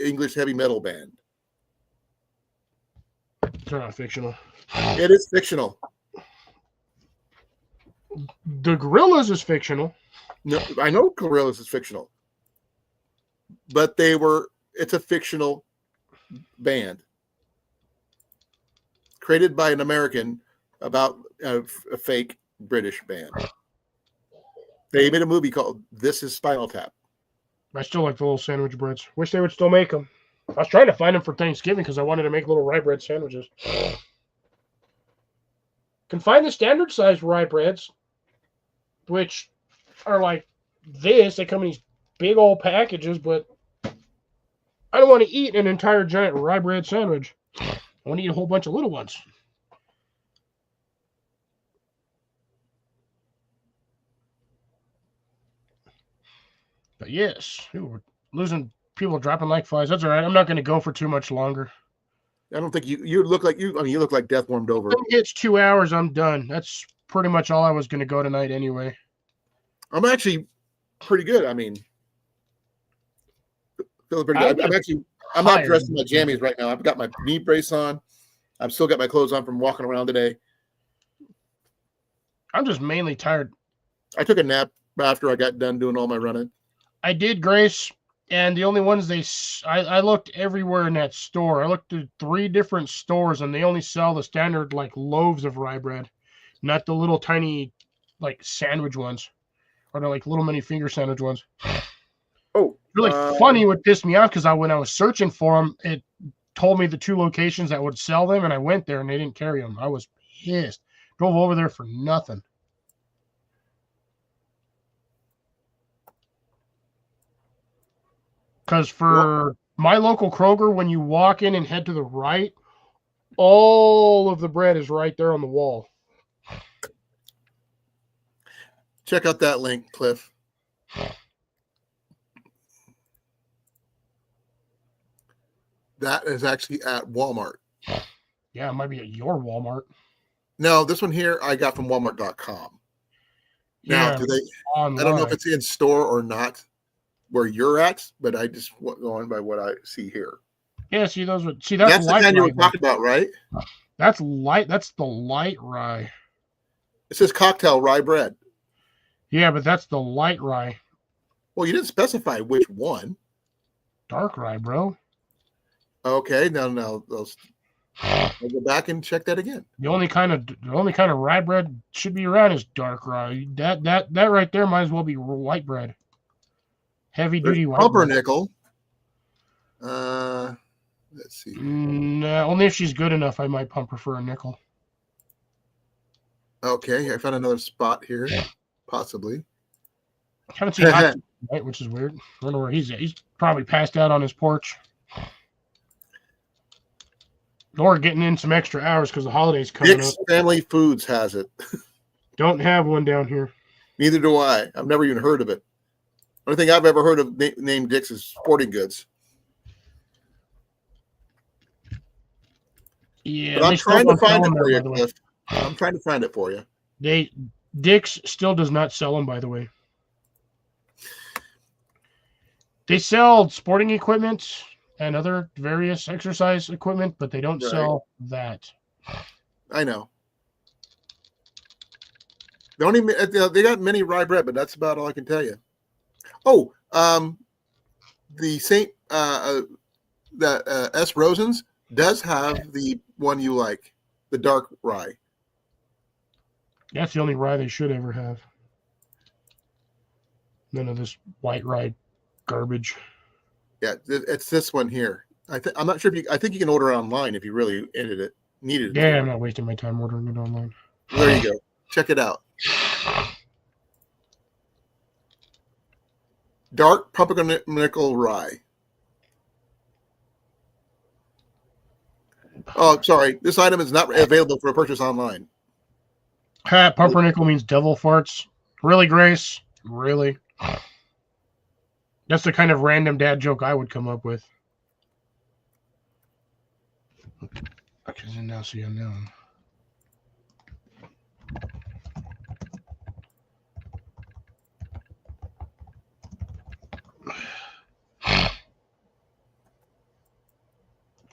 English heavy metal band. They're not fictional. It is fictional. The Gorillaz is fictional. No, I know Gorillaz is fictional, but it's a fictional band created by an American about a fake British band. They made a movie called This Is Spinal Tap. I still like the little sandwich breads. Wish they would still make them. I was trying to find them for Thanksgiving because I wanted to make little rye bread sandwiches. Can find the standard size rye breads, which are like this. They come in these big old packages, but I don't want to eat an entire giant rye bread sandwich. I want to eat a whole bunch of little ones. But yes, we're losing people dropping like flies. That's all right. I'm not going to go for too much longer. I don't think you look like you look like death warmed over. When it gets 2 hours, I'm done. That's pretty much all I was going to go tonight anyway. I'm actually pretty good. I mean, feeling pretty good. I'm not dressed in my jammies right now. I've got my knee brace on. I've still got my clothes on from walking around today. I'm just mainly tired. I took a nap after I got done doing all my running. I did, Grace, and the only ones I looked everywhere in that store. I looked at 3 different stores, and they only sell the standard like loaves of rye bread, not the little tiny like sandwich ones, or the like little mini finger sandwich ones. Oh, really funny. What pissed me off because when I was searching for them, it told me the 2 locations that would sell them, and I went there and they didn't carry them. I was pissed. Drove over there for nothing. Because for my local Kroger, when you walk in and head to the right, all of the bread is right there on the wall. Check out that link, Cliff. That is actually at Walmart. Yeah, it might be at your Walmart. No, this one here I got from Walmart.com. Now, Yeah, do they? online. I don't know if it's in store or not where you're at, but I just going by what I see here. Yeah, see that's That's the light kind you rye. were talking about, right? That's light. That's the light rye. It says cocktail rye bread. Yeah, but that's the light rye. Well, you didn't specify which one. Dark rye, bro. Okay, now I'll go back and check that again. The only kind of rye bread should be around is dark rye. That right there might as well be white bread. Heavy duty white bread. Pumpernickel. Let's see. No, only if she's good enough, I might pump her for a nickel. Okay, I found another spot here, possibly. I haven't seen Hot tonight, which is weird. I don't know where he's at. He's probably passed out on his porch. Or getting in some extra hours because the holidays coming Dick's up. Family Foods has it. Don't have one down here. Neither do I. I've never even heard of it. Only thing I've ever heard of named Dick's is Sporting Goods. Yeah, But I'm they still trying to don't sell find it them for there, you, by the way. Cliff. I'm trying to find it for you. Dick's still does not sell them, by the way. They sell sporting equipment and other various exercise equipment, but they don't Right. sell that. I know. They got mini rye bread, but that's about all I can tell you. Oh, the S. Rosen's does have the one you like, the dark rye. That's the only rye they should ever have. None of this white rye garbage. Yeah, it's this one here. I'm not sure if I think you can order it online if you really needed it. Yeah, I'm not wasting my time ordering it online. There you go. Check it out. Dark pumpernickel rye. Oh, sorry. This item is not available for purchase online. Pumpernickel means devil farts. Really, Grace? Really? That's the kind of random dad joke I would come up with. Okay, so now see unknown.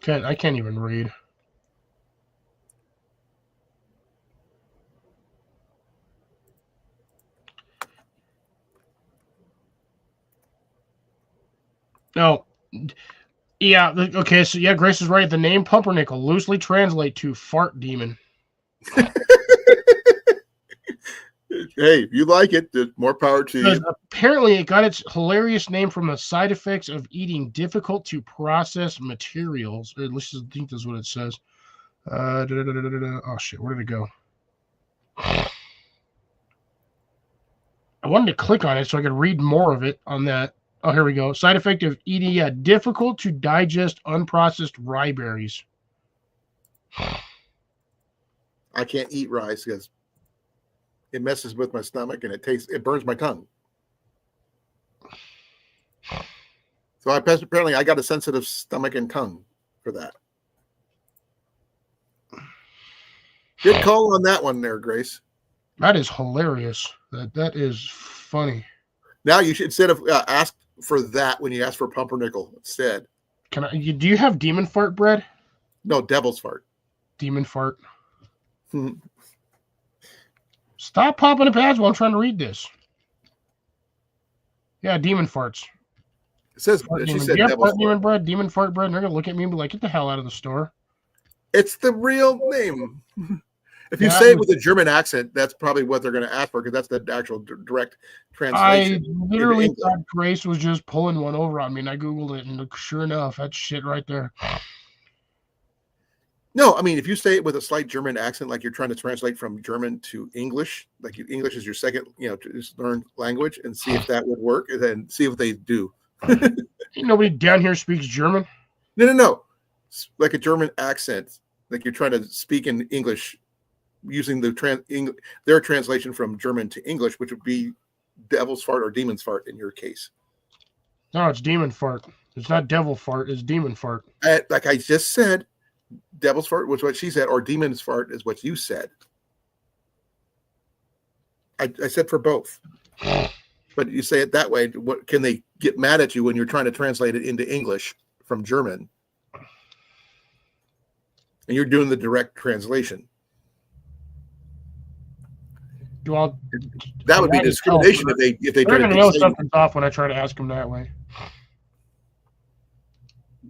I can't even read. No. Yeah, okay, so yeah, Grace is right. The name Pumpernickel loosely translate to fart demon. Hey, if you like it, there's more power to you. Apparently, it got its hilarious name from the side effects of eating difficult to process materials. Or at least I think that's what it says. Oh shit, where did it go? I wanted to click on it so I could read more of it on that. Oh, here we go. Side effect of eating difficult to digest unprocessed rye berries. I can't eat rice because it messes with my stomach and it burns my tongue. So apparently I got a sensitive stomach and tongue for that. Good call on that one there, Grace. That is hilarious. That is funny. Now you should, instead of ask for that when you ask for pumpernickel instead. Do you have demon fart bread? No, devil's fart. Demon fart. Stop popping the pads while I'm trying to read this. Yeah, demon farts. It says she said devil's demon bread, demon fart bread, and they're gonna look at me and be like, "Get the hell out of the store." It's the real name. If you say it with a German accent, that's probably what they're going to ask for because that's the actual direct translation. I literally thought Grace was just pulling one over on me, and I Googled it, and sure enough, that's shit right there. No, I mean, if you say it with a slight German accent, like you're trying to translate from German to English, like English is your second, just learn language and see if that would work, and then see if they do. Nobody down here speaks German. No. Like a German accent, like you're trying to speak in English using their translation from German to English, which would be devil's fart or demon's fart in your case. No, it's demon fart. It's not devil fart. It's demon fart. Like I just said, devil's fart was what she said, or demon's fart is what you said. I said for both. But you say it that way. What can they get mad at you when you're trying to translate it into English from German? And you're doing the direct translation. Well, That would be discrimination if they try they're to gonna know say, something's off when I try to ask them that way.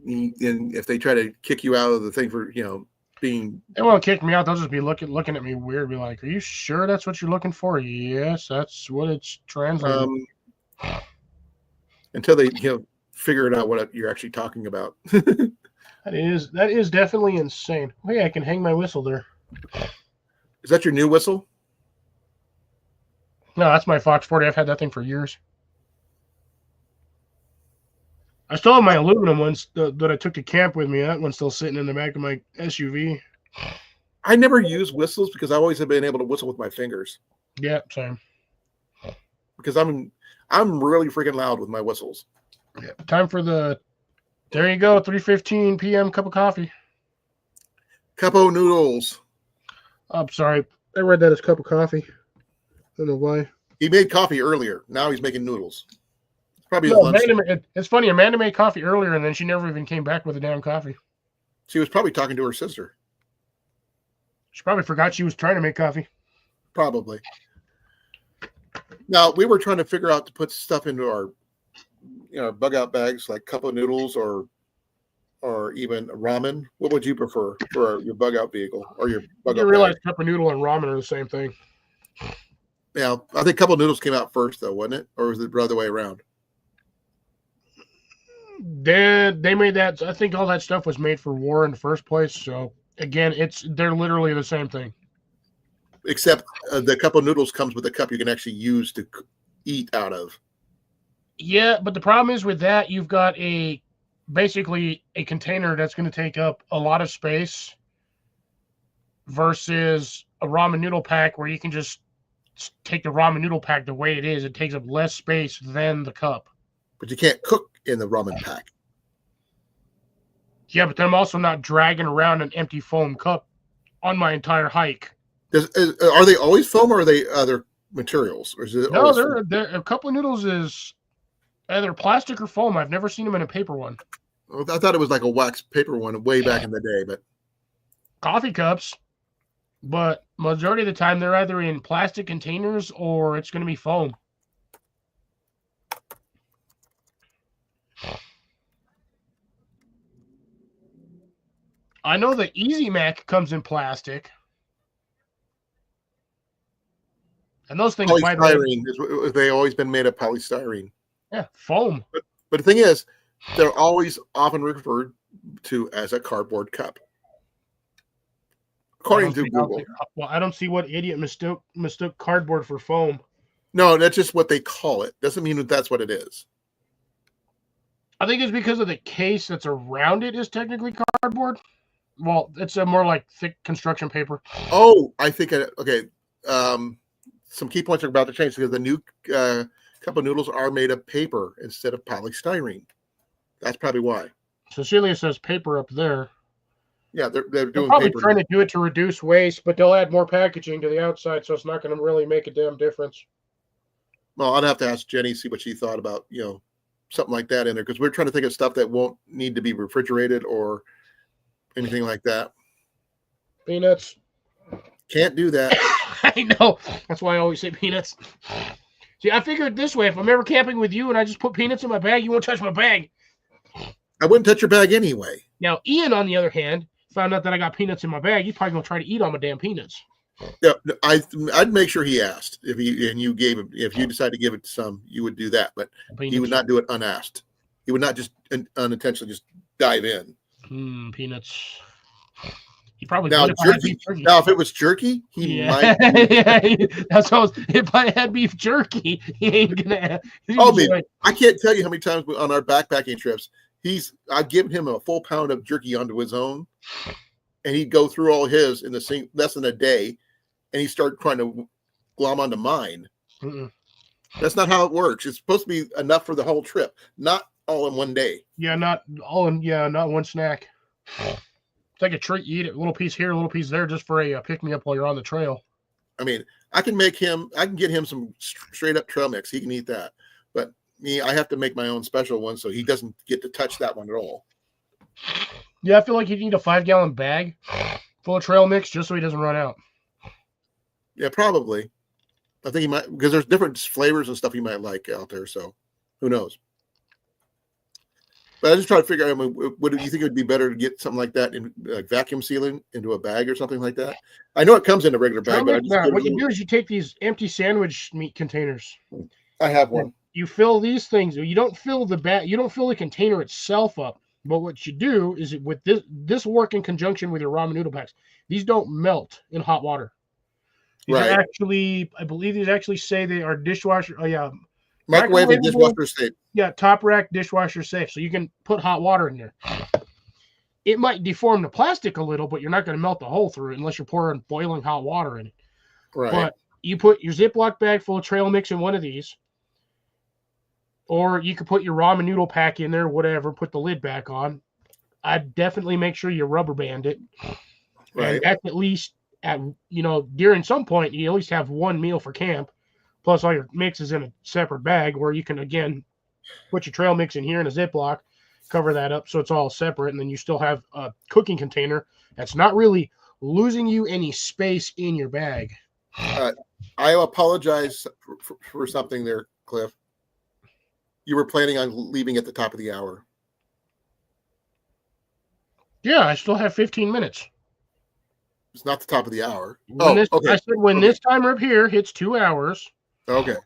and if they try to kick you out of the thing for being. They won't kick me out. They'll just be looking at me weird. Be like, "Are you sure that's what you're looking for?" Yes, that's what it's translated. Until they figure it out what you're actually talking about. That is definitely insane. Oh, yeah, I can hang my whistle there. Is that your new whistle? No, that's my Fox 40. I've had that thing for years. I still have my aluminum ones that I took to camp with me. That one's still sitting in the back of my SUV. I never use whistles because I always have been able to whistle with my fingers. Yeah, same. Because I'm really freaking loud with my whistles. Yeah. Time for there you go, 3:15 p.m. cup of coffee. Capo noodles. I'm sorry. I read that as cup of coffee. I don't know why. He made coffee earlier. Now he's making noodles. It's probably his No, lunch. it's funny. Amanda made coffee earlier, and then she never even came back with a damn coffee. She was probably talking to her sister. She probably forgot she was trying to make coffee. Probably. Now, we were trying to figure out to put stuff into our bug out bags like cup of noodles or even ramen. What would you prefer for your bug out vehicle or your bug You out realize bag? cup of noodle and ramen are the same thing. Yeah, I think cup of noodles came out first though, wasn't it? Or was it the other way around? They made that. I think all that stuff was made for war in the first place. So again, they're literally the same thing. Except the cup of noodles comes with a cup you can actually use to eat out of. Yeah, but the problem is with that, you've got basically a container that's going to take up a lot of space versus a ramen noodle pack where you can just take the ramen noodle pack the way it is. It takes up less space than the cup. But you can't cook in the ramen pack. Yeah, but then I'm also not dragging around an empty foam cup on my entire hike. Are they always foam or are they other materials? Or is it No, always they're a couple of noodles is either plastic or foam. I've never seen them in a paper one. foam? I thought it was like a wax paper one way back in the day, but Coffee cups, but majority of the time they're either in plastic containers or it's going to be foam. I know the Easy Mac comes in plastic. And those things, by the way, polystyrene they've always been made of polystyrene. yeah, foam. But the thing is, they're always often referred to as a cardboard cup. According to Google. I don't see what idiot mistook cardboard for foam. No, that's just what they call it. Doesn't mean that that's what it is. I think it's because of the case that's around it is technically cardboard. Well, it's a more like thick construction paper. Oh, I think okay. Some key points are about to change because the new cup of noodles are made of paper instead of polystyrene. That's probably why. Cecilia says paper up there. Yeah, they're They're doing probably paper. trying to do it to reduce waste, but they'll add more packaging to the outside, so it's not going to really make a damn difference. Well, I'd have to ask Jenny, see what she thought about, something like that in there, because we're trying to think of stuff that won't need to be refrigerated or anything like that. Peanuts. Can't do that. I know. That's why I always say peanuts. See, I figured this way. If I'm ever camping with you and I just put peanuts in my bag, you won't touch my bag. I wouldn't touch your bag anyway. Now, Ian, on the other hand, found out that I got peanuts in my bag. He's probably going to try to eat all my damn peanuts. Yeah, I'd make sure he asked if you gave him. If you decide to give it to some, you would do that, but Peanuts. he would not do it unasked. He would not just unintentionally just dive in. Peanuts. He probably Now would if I had jerky. beef jerky. Now if it was jerky, he Yeah. might. Yeah, that's what if I had beef jerky, he ain't gonna. Oh, man. I can't tell you how many times on our backpacking trips I've given him a full pound of jerky onto his own, and he'd go through all his in less than a day, and he'd start trying to glom onto mine. Mm-mm. That's not how it works. It's supposed to be enough for the whole trip, not all in one day. Yeah, not one snack. It's like a treat. You eat it, a little piece here, a little piece there, just for a pick me up while you're on the trail. I mean, I can get him some straight up trail mix. He can eat that. But me, I have to make my own special one so he doesn't get to touch that one at all. Yeah, I feel like you need a 5-gallon bag full of trail mix just so he doesn't run out. Yeah, probably. I think he might, because there's different flavors and stuff he might like out there. So who knows? But I just try to figure out, I mean, do you think it would be better to get something like that in vacuum sealing into a bag or something like that? I know it comes in a regular bag, but what you do is you take these empty sandwich meat containers. I have one. You fill these things. You don't fill the bag. You don't fill the container itself up. But what you do is with this work in conjunction with your ramen noodle packs. These don't melt in hot water. These are actually, I believe these actually say they are dishwasher. Oh yeah, microwave and dishwasher safe. Yeah, top rack dishwasher safe. So you can put hot water in there. It might deform the plastic a little, but you're not going to melt the hole through it unless you're pouring boiling hot water in it. Right. But you put your Ziploc bag full of trail mix in one of these. Or you could put your ramen noodle pack in there, whatever, put the lid back on. I'd definitely make sure you rubber band it. Right. And that's at least, during some point, you at least have one meal for camp, plus all your mixes in a separate bag where you can, again, put your trail mix in here in a Ziploc, cover that up so it's all separate, and then you still have a cooking container that's not really losing you any space in your bag. I apologize for something there, Cliff. You were planning on leaving at the top of the hour. Yeah, I still have 15 minutes. It's not the top of the hour. Okay. I said when this timer up here hits 2 hours. Okay.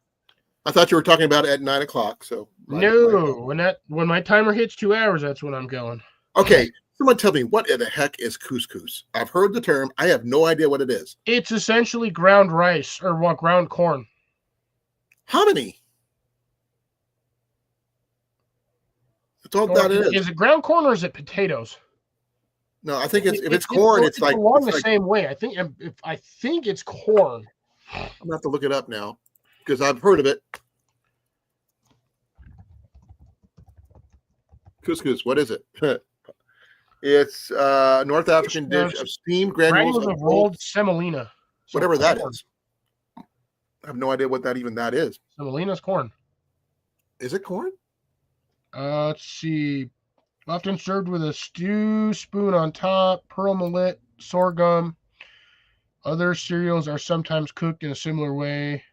I thought you were talking about it at 9 o'clock. So when my timer hits 2 hours, that's when I'm going. Okay. Someone tell me, what the heck is couscous? I've heard the term. I have no idea what it is. It's essentially ground rice or ground corn. How many? That's all that is. Is it ground corn or is it potatoes? No, I think if it's corn, it's like along the same way. I think it's corn. I'm gonna have to look it up now because I've heard of it. Couscous, what is it? It's a North African dish of steamed granules of rolled semolina. Whatever that is. I have no idea what that is. Semolina's corn. Is it corn? Let's see. Often served with a stew spoon on top, pearl millet, sorghum. Other cereals are sometimes cooked in a similar way.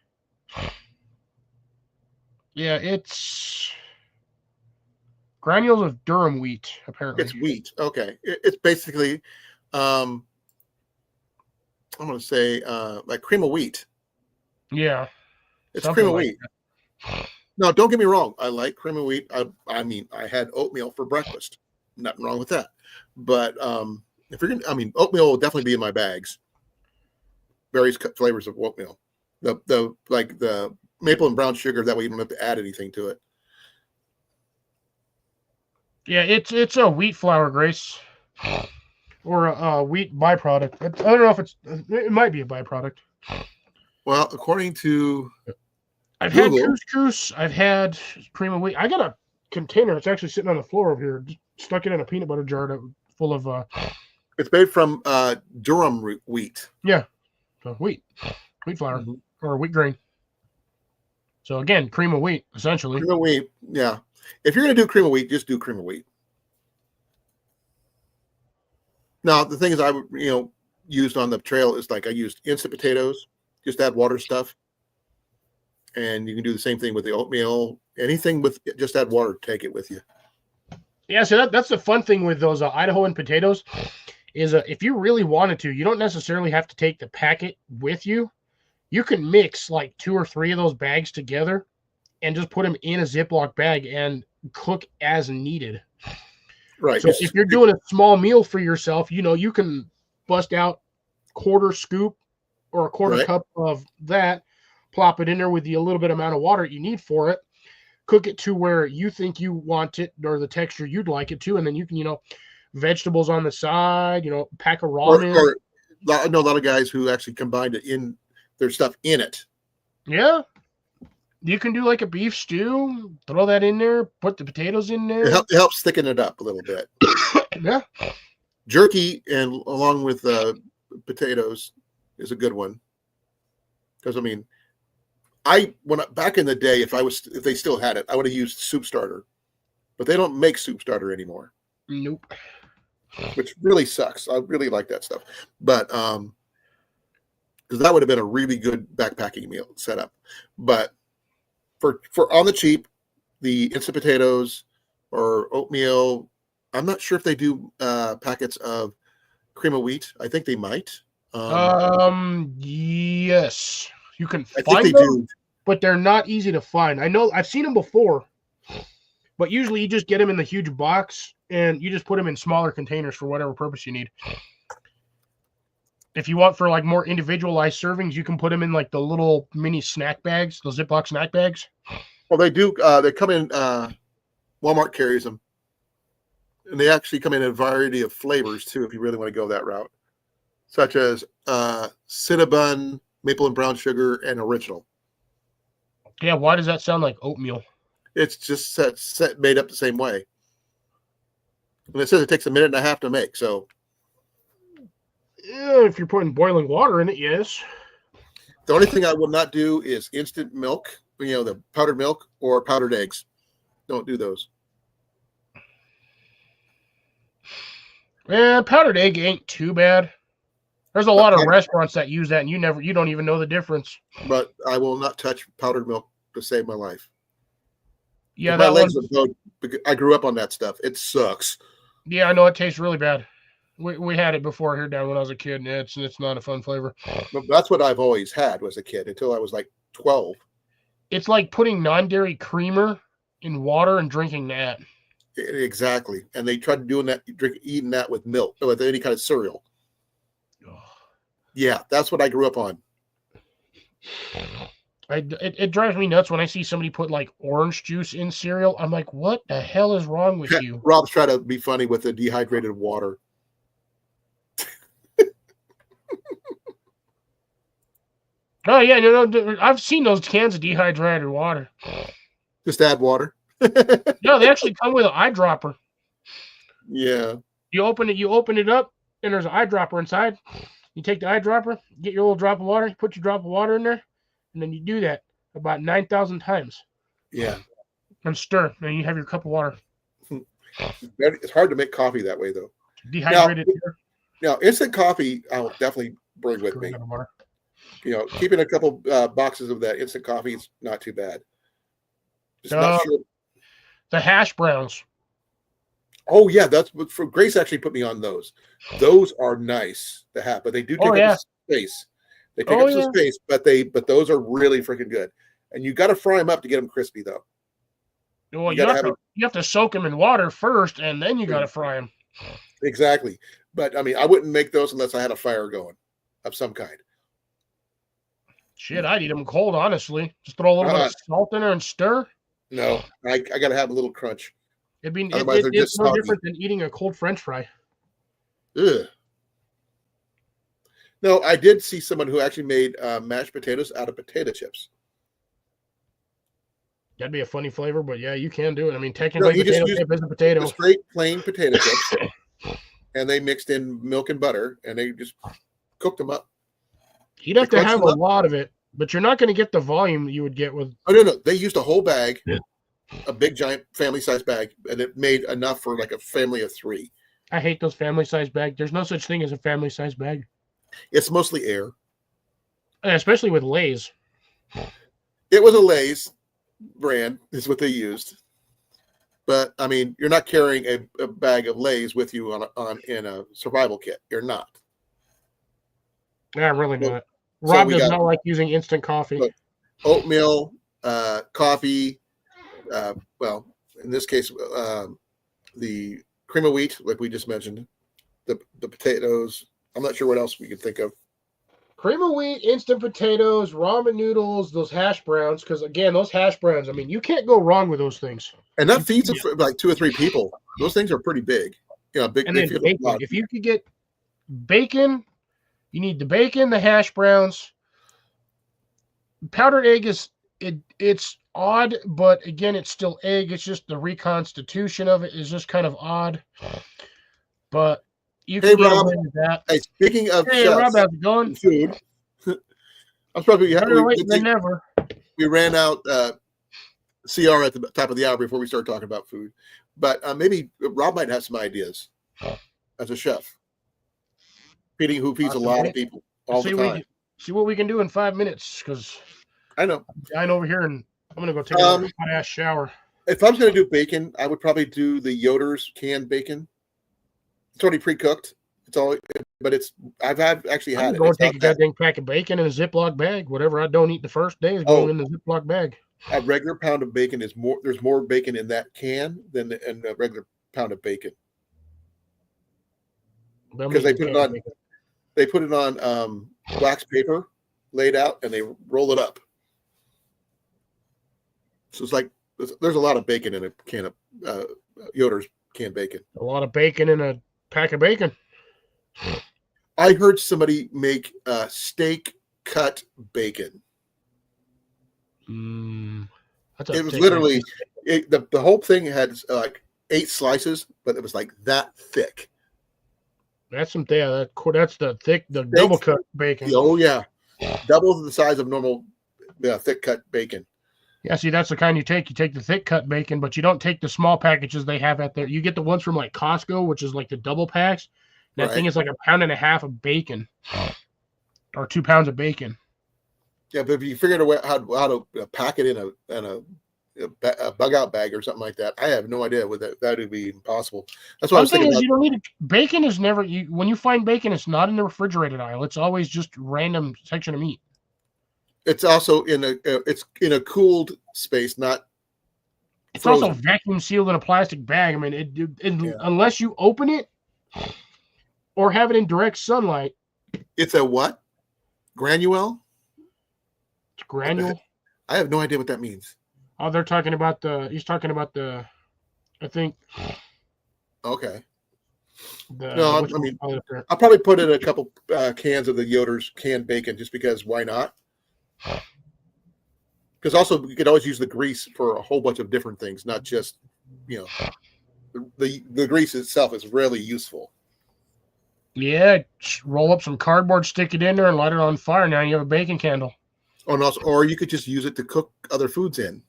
Yeah, it's granules of durum wheat, apparently. It's wheat. Okay. It's basically, I'm going to say like cream of wheat. Yeah. It's cream of wheat. Now, don't get me wrong. I like cream of wheat. I mean, I had oatmeal for breakfast. Nothing wrong with that. But if you're going to, oatmeal will definitely be in my bags. Various flavors of oatmeal. The maple and brown sugar. That way you don't have to add anything to it. Yeah, it's a wheat flour, Grace, or a wheat byproduct. I don't know if it might be a byproduct. Well, according to I've Google, had couscous. I've had cream of wheat. I got a container. It's actually sitting on the floor over here. Just stuck it in a peanut butter jar full of. It's made from durum wheat. Yeah, so wheat flour or wheat grain. So again, cream of wheat, essentially. Cream of wheat, yeah. If you're going to do cream of wheat, just do cream of wheat. Now, the thing is, I used on the trail is like I used instant potatoes. Just add water stuff. And you can do the same thing with the oatmeal. Anything with just add water, take it with you. Yeah, so that's the fun thing with those Idahoan potatoes is if you really wanted to, you don't necessarily have to take the packet with you. You can mix like 2 or 3 of those bags together and just put them in a Ziploc bag and cook as needed. Right. So if you're doing a small meal for yourself, you can bust out quarter scoop or a quarter cup of that, plop it in there with a little bit amount of water you need for it, cook it to where you think you want it or the texture you'd like it to, and then you can, vegetables on the side, pack a ramen. Or I know a lot of guys who actually combined it in their stuff in it. Yeah. You can do like a beef stew, throw that in there, put the potatoes in there. It helps thicken it up a little bit. Yeah. Jerky and along with potatoes is a good one. Because I mean, back in the day, if they still had it, I would have used Soup Starter, but they don't make Soup Starter anymore, Nope. which really sucks. I really like that stuff, but because that would have been a really good backpacking meal setup. But for on the cheap, the instant potatoes or oatmeal, I'm not sure if they do packets of cream of wheat. I think they might. Yes, you can I think find they them, do. but they're not easy to find. I know I've seen them before, but usually you just get them in the huge box and you just put them in smaller containers for whatever purpose you need. If you want for like more individualized servings, you can put them in like the little mini snack bags, those Ziploc snack bags. Well, they do. They come in. Walmart carries them, and they actually come in a variety of flavors too. If you really want to go that route, such as Cinnabon, maple and brown sugar, and original. Yeah, why does that sound like oatmeal? It's just made up the same way, and it says it takes 1.5 minutes to make. So, Yeah, if you're putting boiling water in it, yes. the only thing I will not do is instant milk. The powdered milk or powdered eggs. Don't do those. Yeah, powdered egg ain't too bad. There's a lot of restaurants that use that, and you don't even know the difference. But I will not touch powdered milk to save my life. Yeah, my that legs one. would go. I grew up on that stuff. It sucks. Yeah, I know it tastes really bad. We had it before here down when I was a kid, and it's not a fun flavor. But that's what I've always had as a kid until I was like 12. It's like putting non-dairy creamer in water and drinking that. Exactly. And they tried doing that, eating that with milk, or with any kind of cereal. Yeah, that's what I grew up on. It drives me nuts when I see somebody put like orange juice in cereal. I'm like, what the hell is wrong with you? Rob's trying to be funny with the dehydrated water. Oh yeah, no, I've seen those cans of dehydrated water. Just add water. No, they actually come with an eyedropper. Yeah. You open it up, and there's an eyedropper inside. You take the eyedropper, get your little drop of water, put your drop of water in there, and then you do that about 9,000 times. Yeah. And stir, and you have your cup of water. It's hard to make coffee that way, though. Dehydrated. Now instant coffee, I'll definitely bring with me. Keeping a couple boxes of that instant coffee is not too bad. Just not sure. The hash browns. Oh yeah, that's what Grace actually put me on those. Those are nice to have, but they do take up some space. They take up some space, but those are really freaking good. And you got to fry them up to get them crispy, though. Well, you have to soak them in water first, and then you got to fry them. Exactly. But I mean, I wouldn't make those unless I had a fire going of some kind. Shit, I'd eat them cold, honestly. Just throw a little bit of salt in there and stir. No, I got to have a little crunch. It's no different than eating a cold French fry. Ugh. No, I did see someone who actually made mashed potatoes out of potato chips. That'd be a funny flavor, but yeah, you can do it. I mean, technically, potato chip is a potato. Straight plain potato chips, and they mixed in milk and butter, and they just cooked them up. You'd have to have a lot of it, but you're not going to get the volume you would get with. Oh no! They used a whole bag, a big giant family-sized bag, and it made enough for like a family of 3. I hate those family-sized bags. There's no such thing as a family-sized bag. It's mostly air, and especially with Lay's. It was a Lay's brand, is what they used. But I mean, you're not carrying a bag of Lay's with you in a survival kit. You're not. Yeah, really not. Rob does not like using instant coffee. Look, oatmeal, coffee. Well, in this case, the cream of wheat, like we just mentioned, the potatoes. I'm not sure what else we could think of. Cream of wheat, instant potatoes, ramen noodles, those hash browns. Because again, those hash browns, I mean, you can't go wrong with those things. And that feeds it for like 2 or 3 people. Those things are pretty big. Big. And then bacon. If you could get bacon, you need the bacon, the hash browns. Powdered egg it's odd, but again, it's still egg. It's just the reconstitution of it is just kind of odd. But you can get away with that. Hey, speaking of Rob, how's it going? Food, I'm probably Better late than never. we ran out CR at the top of the hour before we start talking about food, but maybe Rob might have some ideas as a chef, who feeds a lot of people all the time. See what we can do in 5 minutes, because I know. I'm dying over here, and I'm gonna go take a hot ass shower. If I was going to do bacon, I would probably do the Yoder's canned bacon. It's already pre-cooked. It's all, but I've actually had it. Go and take a goddamn pack of bacon in a Ziploc bag. Whatever I don't eat the first day is going in the Ziploc bag. A regular pound of bacon is more. There's more bacon in that can than in a regular pound of bacon. Because they put it on. They put it on wax paper, laid out, and they roll it up. So it's like there's a lot of bacon in a can of Yoder's canned bacon. A lot of bacon in a pack of bacon. I heard somebody make steak cut bacon. It was literally the whole thing had like 8 slices, but it was like that thick. That's some that's the double cut bacon. Oh yeah, double the size of normal thick cut bacon. Yeah, see, that's the kind you take. You take the thick cut bacon, but you don't take the small packages they have out there. You get the ones from like Costco, which is like the double packs. That thing is like 1.5 pounds of bacon, or 2 pounds of bacon. Yeah, but if you figured out how to pack it in a bug out bag or something like that, I have no idea what that would be impossible. That's what I was thinking. You don't need it. Bacon is never. When you find bacon, it's not in the refrigerated aisle. It's always just random section of meat. It's also in a cooled space, not. It's frozen. Also vacuum sealed in a plastic bag. I mean, unless you open it or have it in direct sunlight. It's a what? Granule? It's granule. I have no idea what that means. Oh, he's talking about the, I think. Okay. No, I mean, I'll probably put in a couple cans of the Yoder's canned bacon just because why not? Because also you could always use the grease for a whole bunch of different things, not just, the grease itself is really useful. Yeah, roll up some cardboard, stick it in there, and light it on fire. Now you have a bacon candle. Oh, and also, or you could just use it to cook other foods in.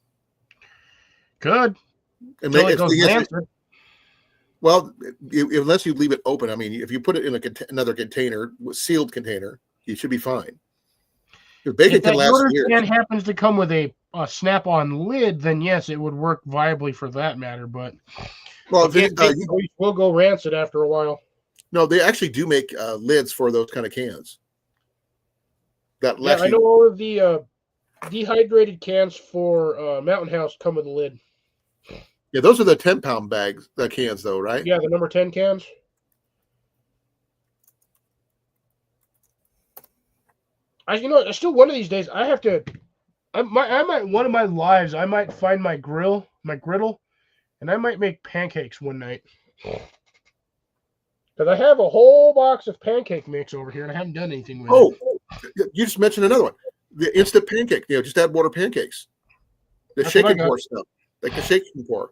Good. And make it well, unless you leave it open. I mean, if you put it in another container, sealed container, you should be fine. Your bacon can last years. If that happens to come with a snap-on lid, then yes, it would work viably for that matter. But we'll go rancid after a while. No, they actually do make lids for those kind of cans. I know all of the dehydrated cans for Mountain House come with a lid. Yeah, those are the 10-pound bags, the cans, though, right? Yeah, the number 10 cans. Still one of these days I have to. I might one of my lives. I might find my griddle, and I might make pancakes one night. Because I have a whole box of pancake mix over here, and I haven't done anything with it. Oh, you just mentioned another one. The instant pancake. Just add water pancakes. The shake and pour stuff, like the shake and pour,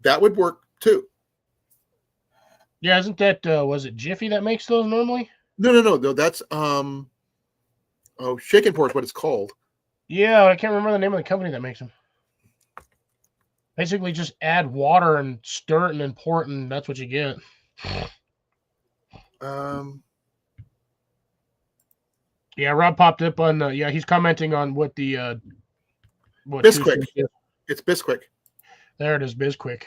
that would work too. Yeah, isn't that was it Jiffy that makes those normally? No. That's shake and pour is what it's called. Yeah, I can't remember the name of the company that makes them. Basically, just add water and stir it and then pour it, and that's what you get. Yeah, Rob popped up on he's commenting on what the Bisquick. It's Bisquick. There it is, Bisquick.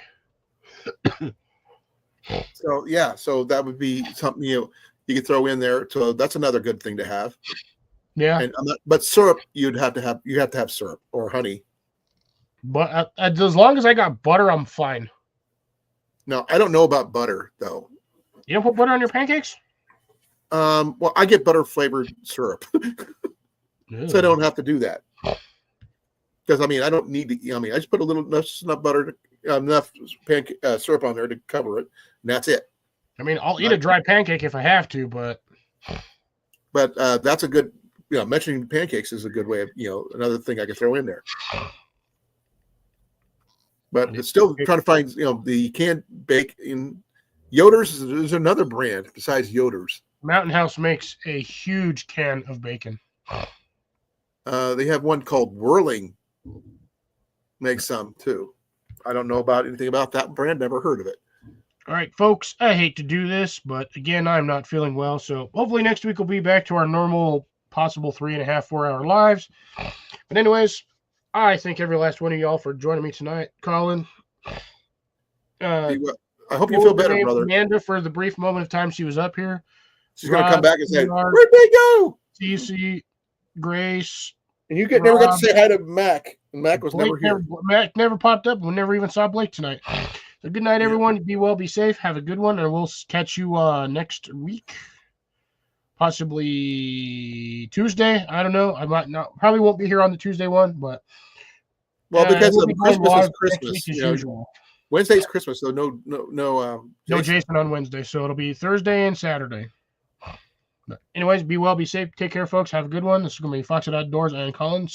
So that would be something you could throw in there. So that's another good thing to have. Yeah. But syrup you have to have syrup or honey. But as long as I got butter, I'm fine. No, I don't know about butter though. You don't put butter on your pancakes? Well, I get butter flavored syrup, so I don't have to do that. Because I don't need to. I just put enough butter, enough syrup on there to cover it, and that's it. I'll eat a dry pancake if I have to, but that's a good. Mentioning pancakes is a good way of another thing I can throw in there. But it's still trying to find the canned bacon. Yoder's is another brand besides Yoder's. Mountain House makes a huge can of bacon. They have one called Whirling. Makes some too. I don't know about anything about that brand. Never heard of it. All right, folks, I hate to do this, but again, I'm not feeling well. So hopefully next week we'll be back to our normal possible 3.5, 4 hour lives. But anyways, I thank every last one of y'all for joining me tonight. Colin. I hope you feel better, brother. Amanda, for the brief moment of time she was up here. She's going to come back and say, Rod, where'd they go? Cece, Grace. And you never got to say hi to Mac. Mac was Blake never here. Mac never popped up. We never even saw Blake tonight. So good night, everyone. Be well, be safe. Have a good one, and we'll catch you next week. Possibly Tuesday. I don't know. I might not. Probably won't be here on the Tuesday one, but because we'll of be going Christmas live is Christmas. next week as You know, usual. Wednesday's Christmas, so no Jason on Wednesday, so it'll be Thursday and Saturday. But anyways, be well, be safe, take care, folks. Have a good one. This is going to be Fox Outdoors and Colin.